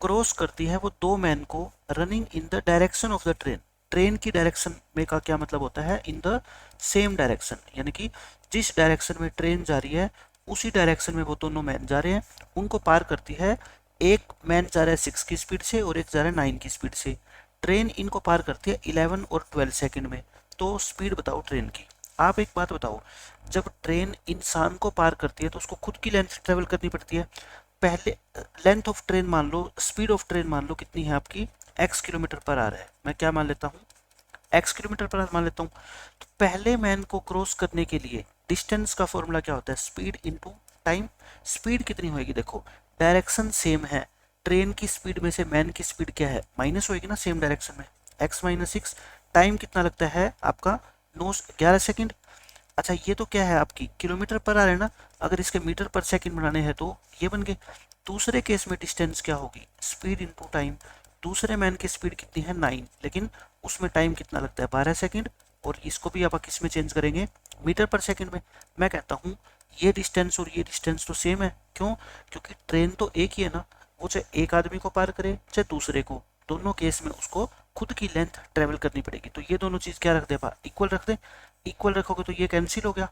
क्रॉस करती है वो दो मैन को running in the direction of the train. Train की डायरेक्शन में का क्या मतलब होता है, इन द सेम डायरेक्शन, यानी कि जिस डायरेक्शन में ट्रेन जा रही है उसी डायरेक्शन में वो दोनों मैन जा रहे हैं, उनको पार करती है। एक मैन जा रहा है 6 की स्पीड से और एक जा रहा है 9 की स्पीड से। ट्रेन इनको पार करती है 11 और 12 सेकंड में। तो स्पीड बताओ ट्रेन की। आप एक बात बताओ, जब ट्रेन इंसान को पार करती है तो उसको खुद की लेंथ ट्रेवल करनी पड़ती है। पहले लेंथ ऑफ ट्रेन मान लो, स्पीड ऑफ ट्रेन मान लो कितनी है आपकी, x किलोमीटर पर आवर है। मैं क्या मान लेता हूँ, x किलोमीटर पर आवर मान लेता हूँ। तो पहले मैन को क्रॉस करने के लिए डिस्टेंस का फॉर्मूला क्या होता है, स्पीड इनटू टाइम। स्पीड कितनी होगी, देखो डायरेक्शन सेम है, ट्रेन की स्पीड में से मैन की स्पीड क्या है, माइनस होगी ना सेम डायरेक्शन में, x माइनस 6। टाइम कितना लगता है आपका 11 सेकेंड। अच्छा ये तो क्या है आपकी किलोमीटर पर आवर है ना, अगर इसके मीटर पर सेकंड बनाने हैं तो ये बन गए। दूसरे केस में डिस्टेंस क्या होगी, स्पीड इनटू टाइम। दूसरे मैन की स्पीड कितनी है 9, लेकिन उसमें टाइम कितना लगता है 12 सेकंड, और इसको भी आप किस में चेंज करेंगे, मीटर पर सेकंड में। मैं कहता हूँ ये डिस्टेंस और ये डिस्टेंस तो सेम है, क्यों, क्योंकि ट्रेन तो एक ही है ना, वो चाहे एक आदमी को पार करे चाहे दूसरे को, दोनों केस में उसको खुद की लेंथ ट्रेवल करनी पड़ेगी। तो ये दोनों चीज क्या रख दे, इक्वल रख दे। इक्वल रखोगे तो ये कैंसिल हो गया,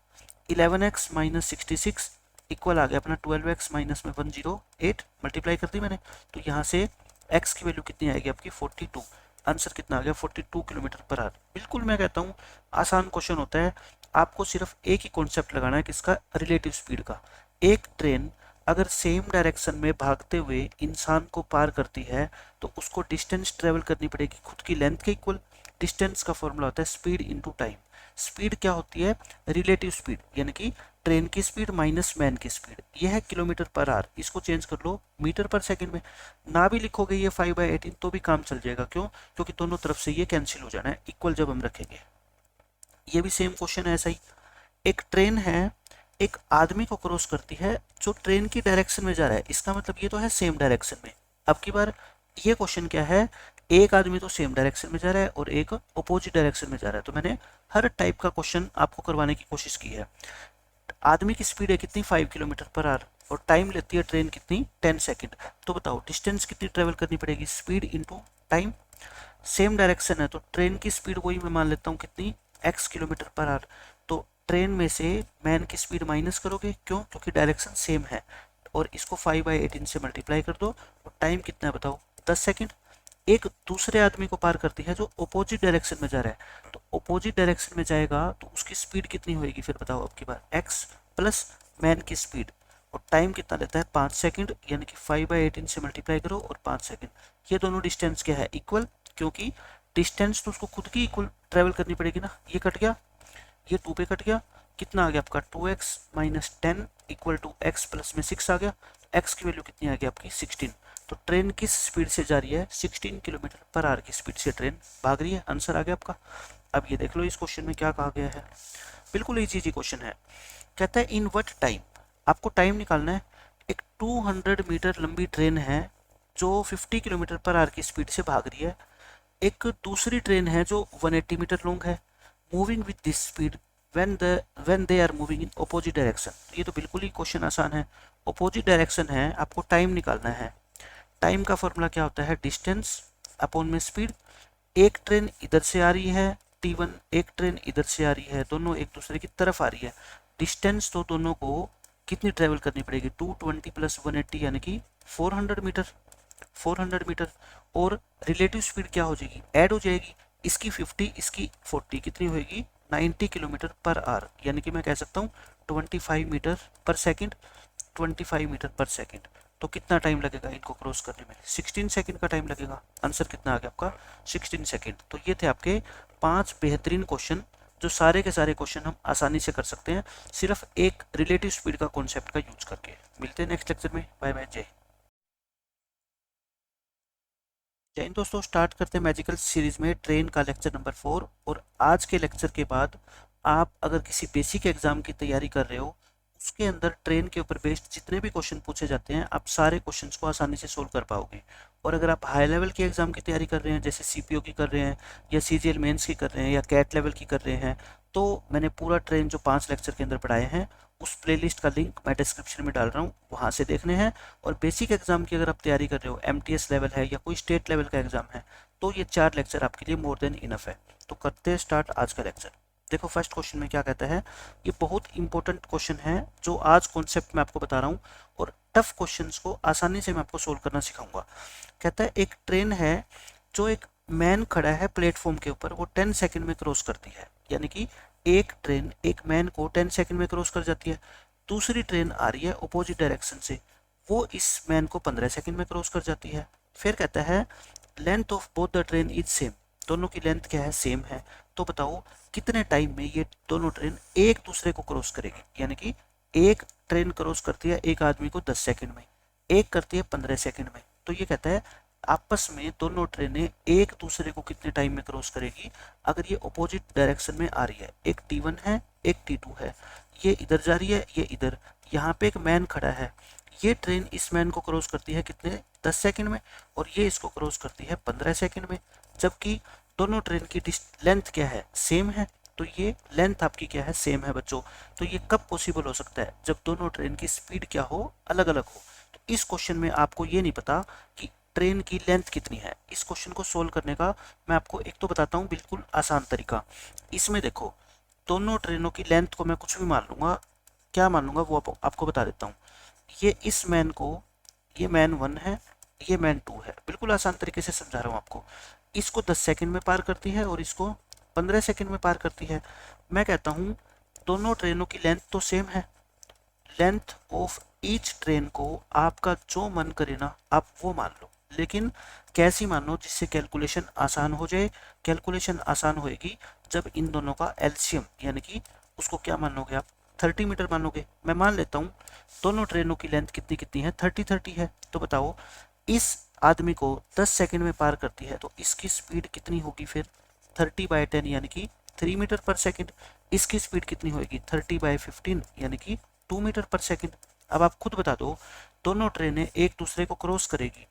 11x माइनस 66 इक्वल आ गया अपना 12x माइनस में 108, मल्टीप्लाई कर दी मैंने, तो यहाँ से x की वैल्यू कितनी आएगी आपकी 42। आंसर कितना आ गया 42 किलोमीटर पर आवर। बिल्कुल मैं कहता हूँ आसान क्वेश्चन होता है, आपको सिर्फ एक ही कॉन्सेप्ट लगाना है किसका, रिलेटिव स्पीड का। एक ट्रेन अगर सेम डायरेक्शन में भागते हुए इंसान को पार करती है तो उसको डिस्टेंस ट्रेवल करनी पड़ेगी खुद की लेंथ के इक्वल। डिस्टेंस का फॉर्मूला होता है स्पीड इनटू टाइम। स्पीड क्या होती है, रिलेटिव स्पीड, यानी कि ट्रेन की स्पीड माइनस मैन की स्पीड। यह है किलोमीटर पर आवर, इसको चेंज कर लो मीटर पर सेकंड में। ना भी लिखोगे ये 5/18 तो भी काम चल जाएगा, क्यों, क्योंकि दोनों तरफ से ये कैंसिल हो जाना है इक्वल जब हम रखेंगे। ये भी सेम क्वेश्चन है ऐसा ही। एक ट्रेन है, एक आदमी को क्रॉस करती है जो ट्रेन की डायरेक्शन में जा रहा है, इसका मतलब ये तो है सेम डायरेक्शन में। अब की बार ये क्वेश्चन क्या है, एक आदमी तो सेम डायरेक्शन में जा रहा है और एक अपोजिट डायरेक्शन में जा रहा है। तो मैंने हर टाइप का क्वेश्चन आपको करवाने की कोशिश की है। आदमी की स्पीड है कितनी 5 किलोमीटर पर आवर, और टाइम लेती है ट्रेन कितनी 10 सेकंड। तो बताओ डिस्टेंस कितनी ट्रेवल करनी पड़ेगी, speed into time. Same direction है तो ट्रेन की स्पीड वही मैं मान लेता हूँ कितनी, x किलोमीटर पर आवर। तो ट्रेन में से मैन की स्पीड माइनस करोगे, क्यों, क्योंकि डायरेक्शन सेम है, और इसको 5/18 से मल्टीप्लाई कर दो, और टाइम कितना है बताओ 10 सेकंड। एक दूसरे आदमी को पार करती है जो अपोजिट डायरेक्शन में जा रहा है, तो अपोजिट डायरेक्शन में जाएगा तो उसकी स्पीड कितनी होगी फिर बताओ अब की बार, x प्लस मैन की स्पीड, और टाइम कितना लेता है 5 सेकंड, यानी कि 5/18 से मल्टीप्लाई करो और 5 सेकंड। ये दोनों डिस्टेंस क्या है, इक्वल, क्योंकि डिस्टेंस तो उसको खुद की इक्वल ट्रेवल करनी पड़ेगी ना। ये कट गया, ये 2 पे कट गया, कितना आ गया आपका 2x minus 10 equal to x plus में 6 आ गया। x की वैल्यू कितनी आ गई आपकी 16। तो ट्रेन किस स्पीड से जा रही है, 16 किलोमीटर पर आवर की स्पीड से ट्रेन भाग रही है। आंसर आ गया आपका। अब ये देख लो इस क्वेश्चन में क्या कहा गया है, बिल्कुल इजी क्वेश्चन है। कहता है इन व्हाट टाइम, आपको टाइम निकालना है। एक 200 मीटर लंबी ट्रेन है जो 50 किलोमीटर पर आवर की स्पीड से भाग रही है। एक दूसरी ट्रेन है जो 180 मीटर लॉन्ग है, moving with this speed when they are moving in opposite direction। तो ये तो बिल्कुल ही क्वेश्चन आसान है, अपोजिट डायरेक्शन है, आपको टाइम निकालना है। टाइम का फॉर्मूला क्या होता है, डिस्टेंस अपॉन में स्पीड। एक ट्रेन इधर से आ रही है t1, एक ट्रेन इधर से आ रही है, दोनों एक दूसरे की तरफ आ रही है। डिस्टेंस तो दोनों को कितनी ट्रेवल करनी पड़ेगी, 220 प्लस 180 यानी कि 400 मीटर, 400 मीटर। और रिलेटिव स्पीड क्या हो जाएगी, ऐड हो जाएगी, इसकी 50 इसकी 40 कितनी होगी 90 किलोमीटर पर आवर, यानी कि मैं कह सकता हूँ 25 मीटर पर सेकंड, 25 मीटर पर सेकंड। तो कितना टाइम लगेगा इनको क्रॉस करने में, 16 सेकंड का टाइम लगेगा। आंसर कितना आ गया आपका 16 सेकंड। तो ये थे आपके 5 बेहतरीन क्वेश्चन, जो सारे के सारे क्वेश्चन हम आसानी से कर सकते हैं सिर्फ एक रिलेटिव स्पीड का कॉन्सेप्ट का यूज करके। मिलते हैं नेक्स्ट लेक्चर में, बाय बाय, जय जय हिंद। दोस्तों स्टार्ट करते हैं मैजिकल सीरीज में ट्रेन का लेक्चर नंबर 4। और आज के लेक्चर के बाद आप अगर किसी बेसिक एग्जाम की तैयारी कर रहे हो उसके अंदर ट्रेन के ऊपर बेस्ड जितने भी क्वेश्चन पूछे जाते हैं आप सारे क्वेश्चंस को आसानी से सोल्व कर पाओगे। और अगर आप हाई लेवल के एग्जाम की तैयारी कर रहे हैं, जैसे सीपीओ की कर रहे हैं या सीजीएल मेंस की कर रहे हैं या कैट लेवल की कर रहे हैं, तो मैंने पूरा ट्रेन जो 5 लेक्चर के अंदर पढ़ाए हैं उस प्लेलिस्ट का लिंक मैं डिस्क्रिप्शन में डाल रहा हूँ, वहाँ से देखने हैं। और बेसिक एग्जाम की अगर आप तैयारी कर रहे हो, एमटीएस लेवल है या कोई स्टेट लेवल का एग्जाम है, तो ये 4 लेक्चर आपके लिए मोर देन इनफ है। तो करते हैं स्टार्ट आज का लेक्चर। देखो फर्स्ट क्वेश्चन में क्या कहता है, ये बहुत इंपॉर्टेंट क्वेश्चन है जो आज कॉन्सेप्ट मैं आपको बता रहा हूँ, और टफ क्वेश्चंस को आसानी से मैं आपको सोल्व करना सिखाऊंगा। कहता है एक ट्रेन है जो एक मैन खड़ा है प्लेटफॉर्म के ऊपर, वो 10 सेकंड में क्रॉस करती है, यानी कि एक ट्रेन एक मैन को 10 सेकंड में क्रॉस कर जाती है। दूसरी ट्रेन आ रही है अपोजिट डायरेक्शन से, वो इस मैन को 15 सेकंड में क्रॉस कर जाती है। फिर कहता है length of both the train is same, दोनों की लेंथ क्या है, सेम है। तो बताओ कितने टाइम में ये दोनों ट्रेन एक दूसरे को क्रॉस करेगी, यानी कि एक ट्रेन क्रॉस करती है एक आदमी को 10 सेकंड में, एक करती है 15 सेकंड में। तो ये कहता है आपस में दोनों ट्रेनें एक दूसरे को कितने टाइम में क्रॉस करेगी अगर ये अपोजिट डायरेक्शन में आ रही है। एक T1 है एक T2 है, ये इधर जा रही है ये इधर। यहाँ पे एक मैन खड़ा है, ये ट्रेन इस मैन को क्रॉस करती है कितने, 10 सेकंड में, और ये इसको क्रॉस करती है 15 सेकंड में। जबकि दोनों ट्रेन की लेंथ क्या है, सेम है। तो ये लेंथ आपकी क्या है, सेम है बच्चों। तो ये कब पॉसिबल हो सकता है, जब दोनों ट्रेन की स्पीड क्या हो, अलग अलग हो। तो इस क्वेश्चन में आपको ये नहीं पता कि ट्रेन की लेंथ कितनी है। इस क्वेश्चन को सोल्व करने का मैं आपको एक तो बताता हूँ बिल्कुल आसान तरीका। इसमें देखो दोनों ट्रेनों की लेंथ को मैं कुछ भी मान लूंगा, क्या मान लूंगा वो आपको बता देता हूँ। ये इस मैन को, ये मैन 1 है ये मैन 2 है, बिल्कुल आसान तरीके से समझा रहा हूँ आपको। इसको 10 सेकंड में पार करती है और इसको 15 सेकंड में पार करती है। मैं कहता हूँ दोनों ट्रेनों की लेंथ तो सेम है, लेंथ ऑफ ईच ट्रेन को आपका जो मन करे ना आप वो मान लो, लेकिन कैसी मानो जिससे कैलकुलेशन आसान हो जाए। कैलकुलेशन आसान होएगी जब इन दोनों का एलसीएम, यानी कि उसको क्या मानोगे आप, 30 मीटर मानोगे। मैं मान लेता हूँ दोनों ट्रेनों की लेंथ कितनी कितनी है, 30 है। तो बताओ इस आदमी को 10 सेकंड में पार करती है तो इसकी स्पीड कितनी होगी फिर, 30/10 यानी कि 3 मीटर पर सेकंड। इसकी स्पीड कितनी होगी, 30/15 यानी कि 2 मीटर पर सेकंड। अब आप खुद बता दो दोनों ट्रेनें एक दूसरे को क्रॉस करेगी,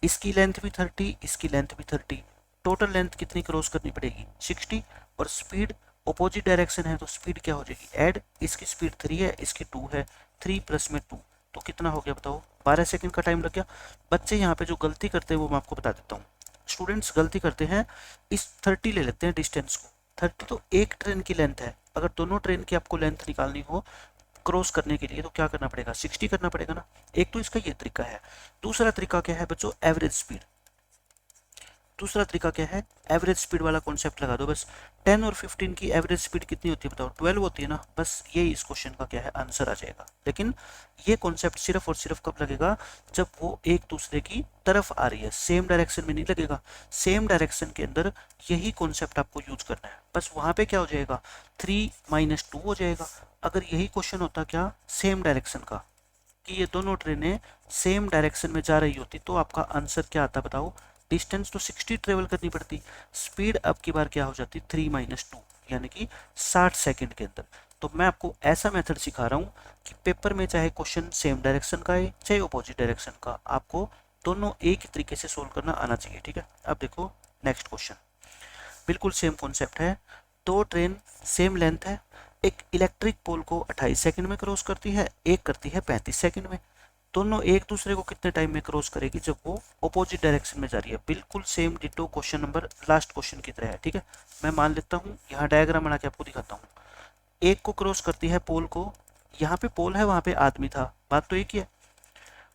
इसकी लेंथ भी 30 इसकी लेंथ भी 30, टोटल लेंथ कितनी क्रॉस करनी पड़ेगी, 60। और स्पीड अपोजिट डायरेक्शन है तो स्पीड क्या हो जाएगी, ऐड, इसकी स्पीड 3 है इसकी 2 है, 3 प्लस में 2 तो कितना हो गया बताओ, 12 सेकंड का टाइम लग गया। बच्चे यहाँ पे जो गलती करते हैं वो मैं आपको बता देता हूँ। स्टूडेंट्स गलती करते हैं, इस 30 ले लेते हैं डिस्टेंस को, 30 तो एक ट्रेन की लेंथ है। अगर दोनों ट्रेन की आपको लेंथ निकालनी हो क्रॉस करने के लिए तो क्या करना पड़ेगा, 60 करना पड़ेगा ना। एक तो इसका ये तरीका है। दूसरा तरीका क्या है बच्चों, एवरेज स्पीड। दूसरा तरीका क्या है, एवरेज स्पीड वाला कॉन्सेप्ट लगा दो बस। 10 और 15 की एवरेज स्पीड कितनी होती है बताओ, 12 होती है ना। बस ये इस क्वेश्चन का क्या है आंसर आ जाएगा। लेकिन ये कॉन्सेप्ट सिर्फ और सिर्फ कब लगेगा, जब वो एक दूसरे की तरफ आ रही है, सेम डायरेक्शन में नहीं लगेगा। सेम डायरेक्शन के अंदर यही कॉन्सेप्ट आपको यूज करना है। बस वहां पे क्या हो जाएगा, 3 - 2 हो जाएगा। अगर यही क्वेश्चन होता क्या सेम डायरेक्शन का, कि ये दोनों ट्रेनें सेम डायरेक्शन में जा रही होती, तो आपका आंसर क्या आता बताओ, डिस्टेंस तो 60 ट्रेवल करनी पड़ती, स्पीड अब की बार क्या हो जाती, 3 - 2 यानी कि 60 सेकंड के अंदर। तो मैं आपको ऐसा मेथड सिखा रहा हूँ कि पेपर में चाहे क्वेश्चन सेम डायरेक्शन का है चाहे अपोजिट डायरेक्शन का, आपको दोनों एक ही तरीके से सोल्व करना आना चाहिए। ठीक है, अब देखो नेक्स्ट क्वेश्चन, बिल्कुल सेम कॉन्सेप्ट है। दो ट्रेन सेम लेंथ है, एक इलेक्ट्रिक पोल को 28 सेकंड में क्रॉस करती है, एक करती है 35 सेकंड में। दोनों एक दूसरे को कितने टाइम में क्रॉस करेगी जब वो अपोजिट डायरेक्शन में जा रही है। बिल्कुल same ditto question number last question की तरह है। ठीक है, मैं मान लेता हूँ, यहाँ डायग्राम बना के आपको दिखाता हूँ। एक को क्रॉस करती है पोल को, यहाँ पे पोल है वहां पे आदमी था, बात तो एक ही है।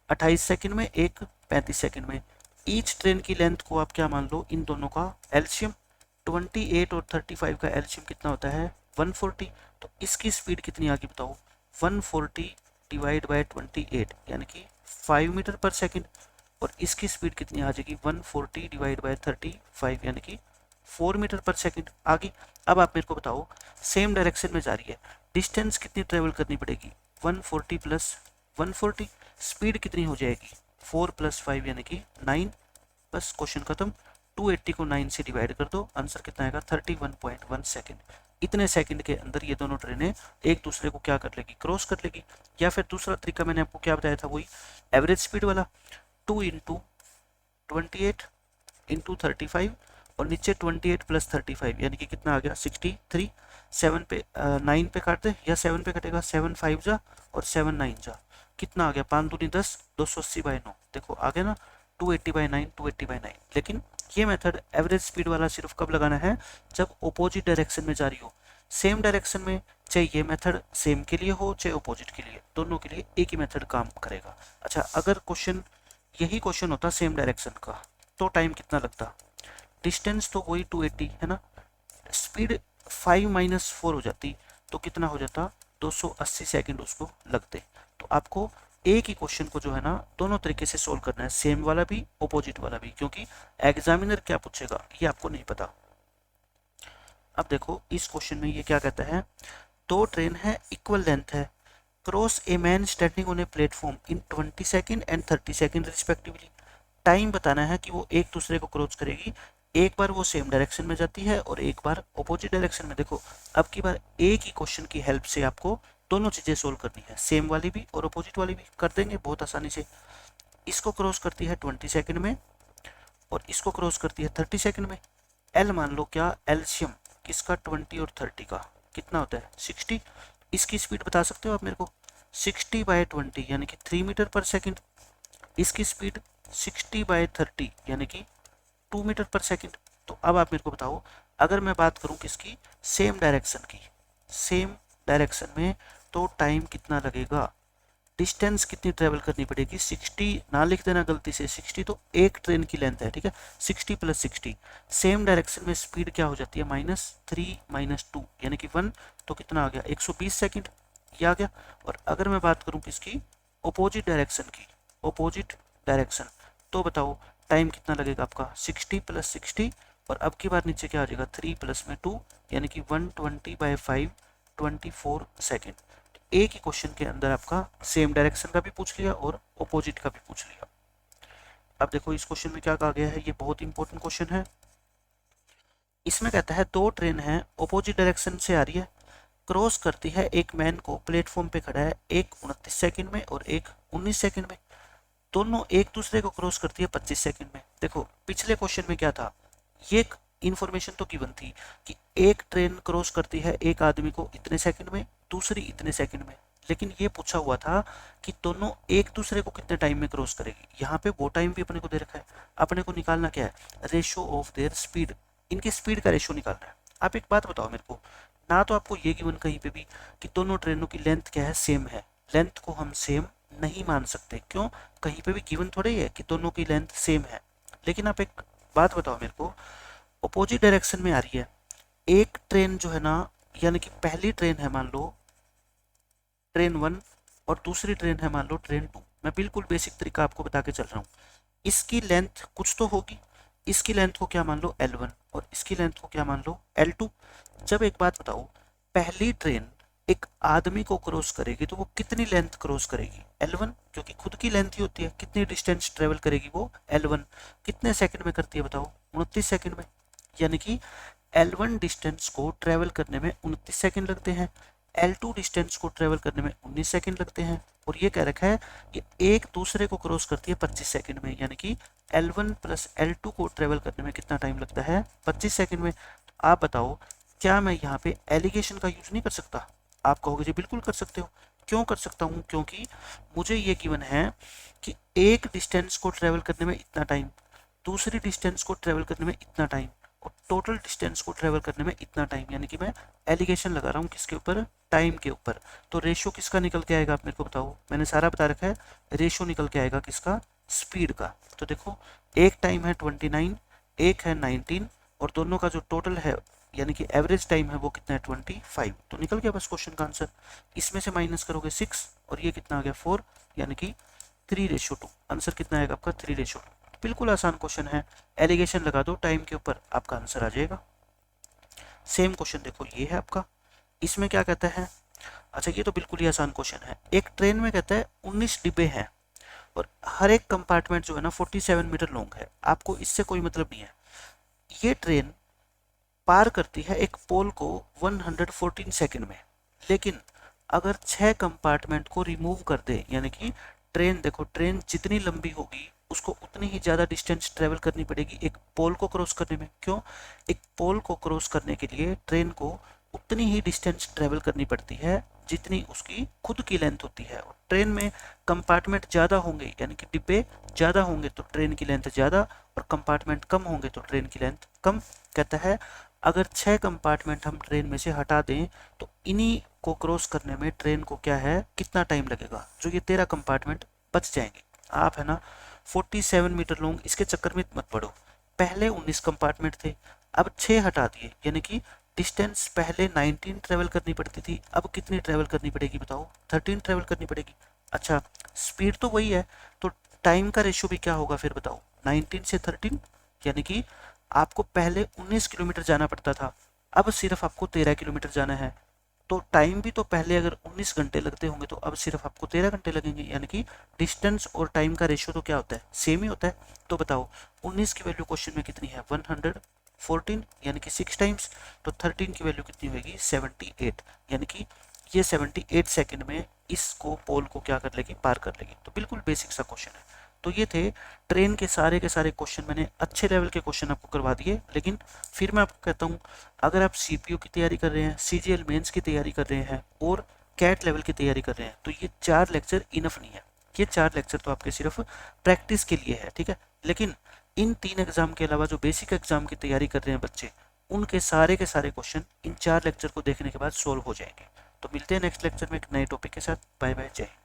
28 सेकंड में, एक 35 सेकंड में। ईच ट्रेन की लेंथ को आप क्या मान लो, इन दोनों का एलसीएम। 28 और 35 का एलसीएम कितना होता है, 140। तो इसकी स्पीड कितनी आ गई बताओ, 140 डिवाइड बाय 28 यानी कि 5 मीटर पर सेकंड। और इसकी स्पीड कितनी आ जाएगी, 140 डिवाइड बाय 35 यानी कि 4 मीटर पर सेकंड आ गई। अब आप मेरे को बताओ सेम डायरेक्शन में जा रही है, डिस्टेंस कितनी ट्रेवल करनी पड़ेगी, 140 प्लस 140। स्पीड कितनी हो जाएगी, 4 + 5 यानी कि 9। बस क्वेश्चन खत्म। 280 को 9 से डिवाइड कर दो, आंसर कितना आएगा, 31.1 सेकंड। इतने सेकंड के अंदर ये दोनों ट्रेनें एक दूसरे को क्या कर लेगी, क्रॉस कर लेगी। या फिर दूसरा तरीका मैंने आपको क्या बताया था, वही एवरेज स्पीड वाला, 2 × 28 × 35 और नीचे 28 + 35 यानी कि कितना आ गया 63। 7 पे 9 पे काट दे या 7 पे कटेगा, 7 5 जा और 7 9 जा, कितना आ गया 5 दूनी 10, 280/9। देखो आ गया ना 280/9, 280/9। लेकिन ये मेथड एवरेज स्पीड वाला सिर्फ कब लगाना है, जब अपोजिट डायरेक्शन में जा रही हो। सेम डायरेक्शन में चाहे ये मेथड सेम के लिए हो चाहे अपोजिट के लिए, दोनों के लिए एक ही मेथड काम करेगा। अच्छा, अगर क्वेश्चन यही क्वेश्चन होता सेम डायरेक्शन का तो टाइम कितना लगता, डिस्टेंस तो वही 280 है ना, स्पीड 5 - 4 हो जाती तो कितना हो जाता 280 सेकंड उसको लगते। तो आपको एक ही क्वेश्चन को जो है ना दोनों तरीके से सोल्व करना है, सेम वाला भी अपोजिट वाला भी, क्योंकि एग्जामिनर क्या पूछेगा ये आपको नहीं पता। अब देखो इस क्वेश्चन में ये क्या कहता है, दो ट्रेन है इक्वल लेंथ है, cross a man standing on a platform in 20 second and 30 second respectively. Time बताना है कि वो एक दूसरे को क्रॉस करेगी, एक बार वो सेम डायरेक्शन में जाती है और एक बार अपोजिट डायरेक्शन में। देखो अब की बार एक ही क्वेश्चन की हेल्प से आपको दोनों चीजें सोल्व करनी है, सेम वाली भी और अपोजिट वाली भी कर देंगे बहुत आसानी से। इसको क्रॉस करती है 20 सेकंड में और इसको क्रॉस करती है 30 सेकंड में। एल मान लो, क्या एल्शियम किसका 20 और 30 का कितना होता है 60। इसकी स्पीड बता सकते हो आप मेरे को, 60/20 यानी कि 3 मीटर पर सेकंड। इसकी स्पीड 60/30 यानी कि 2 मीटर पर सेकंड। तो अब आप मेरे को बताओ, अगर मैं बात करूं किसकी, सेम डायरेक्शन की, सेम डायरेक्शन में तो टाइम कितना लगेगा, डिस्टेंस कितनी ट्रेवल करनी पड़ेगी, 60 ना लिख देना गलती से, 60 तो एक ट्रेन की लेंथ है, ठीक है, 60 + 60। सेम डायरेक्शन में स्पीड क्या हो जाती है -3 - 2 यानी कि 1, तो कितना आ गया 120 सेकंड, ये आ गया। और अगर मैं बात करूं किसकी, अपोजिट डायरेक्शन की, अपोजिट डायरेक्शन, तो बताओ टाइम कितना लगेगा आपका 60 + 60। और अब की बार नीचे क्या आ जाएगा 3 + 2 यानी कि 120/5 24 सेकेंड। एक ही क्वेश्चन के अंदर आपका सेम डायरेक्शन का भी पूछ लिया और अपोजिट का भी पूछ लिया। अब देखो इस क्वेश्चन में क्या कहा गया है, ये बहुत इंपॉर्टेंट क्वेश्चन है। इसमें कहता है दो ट्रेन है अपोजिट डायरेक्शन से आ रही है, क्रॉस करती है एक मैन को, प्लेटफॉर्म पे खड़ा है, एक 29 सेकंड में और एक 19 सेकंड में। दोनों एक दूसरे को क्रॉस करती है 25 सेकंड में। देखो पिछले क्वेश्चन में क्या था, ये इन्फॉर्मेशन तो गिवन थी कि एक ट्रेन क्रॉस करती है एक आदमी को इतने सेकंड में, दूसरी इतने सेकंड में। लेकिन ये पूछा हुआ था कि दोनों एक दूसरे को कितने टाइम में क्रॉस करेगी। यहाँ पे वो टाइम भी अपने को दे रखा है, अपने को निकालना क्या है, रेशो ऑफ देयर स्पीड, इनकी स्पीड का रेशो निकालना है। आप एक बात बताओ मेरे को, ना तो आपको ये गिवन कहीं पे भी कि दोनों ट्रेनों की लेंथ क्या है, सेम है। लेंथ को हम सेम नहीं मान सकते, क्यों, कहीं पे भी गिवन थोड़े है कि दोनों की लेंथ सेम है। लेकिन आप एक बात बताओ मेरे को, अपोजिट डायरेक्शन में आ रही है एक ट्रेन जो है ना, यानी कि पहली ट्रेन है मान लो ट्रेन 1 और दूसरी ट्रेन है मान लो ट्रेन 2। मैं बिल्कुल बेसिक तरीका आपको बता के चल रहा हूँ। इसकी लेंथ कुछ तो होगी, इसकी लेंथ को क्या मान लो L1 और इसकी लेंथ को क्या मान लो L2। जब एक बात बताओ, पहली ट्रेन एक आदमी को क्रॉस करेगी तो वो कितनी लेंथ क्रॉस करेगी, L1, क्योंकि खुद की लेंथ ही होती है। कितनी डिस्टेंस ट्रेवल करेगी वो L1, कितने सेकंड में करती है बताओ, 29 सेकंड में। यानी कि L1 डिस्टेंस को ट्रेवल करने में 29 सेकंड लगते हैं, L2 डिस्टेंस को ट्रेवल करने में 19 सेकंड लगते हैं। और ये कह रखा है कि एक दूसरे को क्रॉस करती है 25 सेकंड में, यानी कि L1 + L2 को ट्रेवल करने में कितना टाइम लगता है 25 सेकंड में। तो आप बताओ, क्या मैं यहाँ पे एलिगेशन का यूज नहीं कर सकता? आप कहोगे जी बिल्कुल कर सकते हो। क्यों कर सकता हूँ? क्योंकि मुझे ये गिवन है कि एक डिस्टेंस को ट्रेवल करने में इतना टाइम, दूसरी डिस्टेंस को ट्रेवल करने में इतना टाइम और टोटल डिस्टेंस को ट्रेवल करने में इतना टाइम, यानी कि मैं एलिगेशन लगा रहा हूँ किसके ऊपर, टाइम के ऊपर। तो रेशो किसका निकल के आएगा आप मेरे को बताओ, मैंने सारा बता रखा है। रेशो निकल के आएगा किसका, स्पीड का। तो देखो एक टाइम है 29, एक है 19 और दोनों का जो टोटल है यानी कि एवरेज टाइम है वो कितना है 25। तो निकल गया बस क्वेश्चन का आंसर। इसमें से माइनस करोगे 6 और ये कितना आ गया 4, यानी कि 3:2। आंसर कितना आएगा आपका 3:2। बिल्कुल आसान क्वेश्चन है, एलिगेशन लगा दो टाइम के ऊपर, आपका आंसर आ जाएगा। सेम क्वेश्चन देखो ये है आपका, इसमें क्या कहता है, अच्छा ये तो बिल्कुल ही आसान क्वेश्चन है। एक ट्रेन में कहता है 19 डिब्बे हैं और हर एक कंपार्टमेंट जो है ना 47 मीटर लॉन्ग है। आपको इससे कोई मतलब नहीं है। ये ट्रेन पार करती है एक पोल को 114 सेकंड में। लेकिन अगर 6 कंपार्टमेंट को रिमूव कर दे, यानी कि ट्रेन, देखो ट्रेन जितनी लंबी होगी उसको उतनी ही ज़्यादा डिस्टेंस ट्रेवल करनी पड़ेगी एक पोल को क्रॉस करने में। क्यों? एक पोल को क्रॉस करने के लिए ट्रेन को उतनी ही डिस्टेंस ट्रेवल करनी पड़ती है जितनी उसकी खुद की लेंथ होती है। और ट्रेन में कंपार्टमेंट ज़्यादा होंगे, यानी कि डिब्बे ज़्यादा होंगे तो ट्रेन की लेंथ ज़्यादा, और कंपार्टमेंट कम होंगे तो ट्रेन की लेंथ कम। कहता है अगर 6 कंपार्टमेंट हम ट्रेन में से हटा दें तो इन्हीं को क्रॉस करने में ट्रेन को क्या है, कितना टाइम लगेगा। जो ये 13 कंपार्टमेंट बच जाएंगे। आप है ना 47 मीटर लॉन्ग, इसके चक्कर में मत पड़ो। पहले 19 कंपार्टमेंट थे, अब 6 हटा दिए, यानी कि डिस्टेंस पहले 19 ट्रेवल करनी पड़ती थी, अब कितनी ट्रेवल करनी पड़ेगी बताओ? 13 ट्रेवल करनी पड़ेगी। अच्छा, स्पीड तो वही है, तो टाइम का रेशियो भी क्या होगा फिर बताओ? 19 से 13, यानी कि आपको पहले 19 किलोमीटर जाना पड़ता था, अब सिर्फ आपको 13 किलोमीटर जाना है। तो टाइम भी तो पहले अगर 19 घंटे लगते होंगे तो अब सिर्फ आपको 13 घंटे लगेंगे, यानी कि डिस्टेंस और टाइम का रेशियो तो क्या होता है? सेम ही होता है। तो बताओ 19 की वैल्यू क्वेश्चन में कितनी है? 114, यानी कि 6 टाइम्स। तो 13 की वैल्यू कितनी होगी? 78, यानी कि ये 78 सेकंड में इसको पोल को क्या कर लेगी? पार कर लेगी। तो बिल्कुल बेसिक सा क्वेश्चन है। तो ये थे ट्रेन के सारे क्वेश्चन, मैंने अच्छे लेवल के क्वेश्चन आपको करवा दिए। लेकिन फिर मैं आपको कहता हूँ, अगर आप सीपीयू की तैयारी कर रहे हैं, सीजीएल मेंस की तैयारी कर रहे हैं और कैट लेवल की तैयारी कर रहे हैं, तो ये 4 लेक्चर इनफ नहीं है। ये 4 लेक्चर तो आपके सिर्फ प्रैक्टिस के लिए है, ठीक है। लेकिन इन 3 एग्जाम के अलावा जो बेसिक एग्जाम की तैयारी कर रहे हैं बच्चे, उनके सारे के सारे क्वेश्चन इन 4 लेक्चर को देखने के बाद सोल्व हो जाएंगे। तो मिलते हैं नेक्स्ट लेक्चर में एक नए टॉपिक के साथ। बाय बाय, जय हिंद।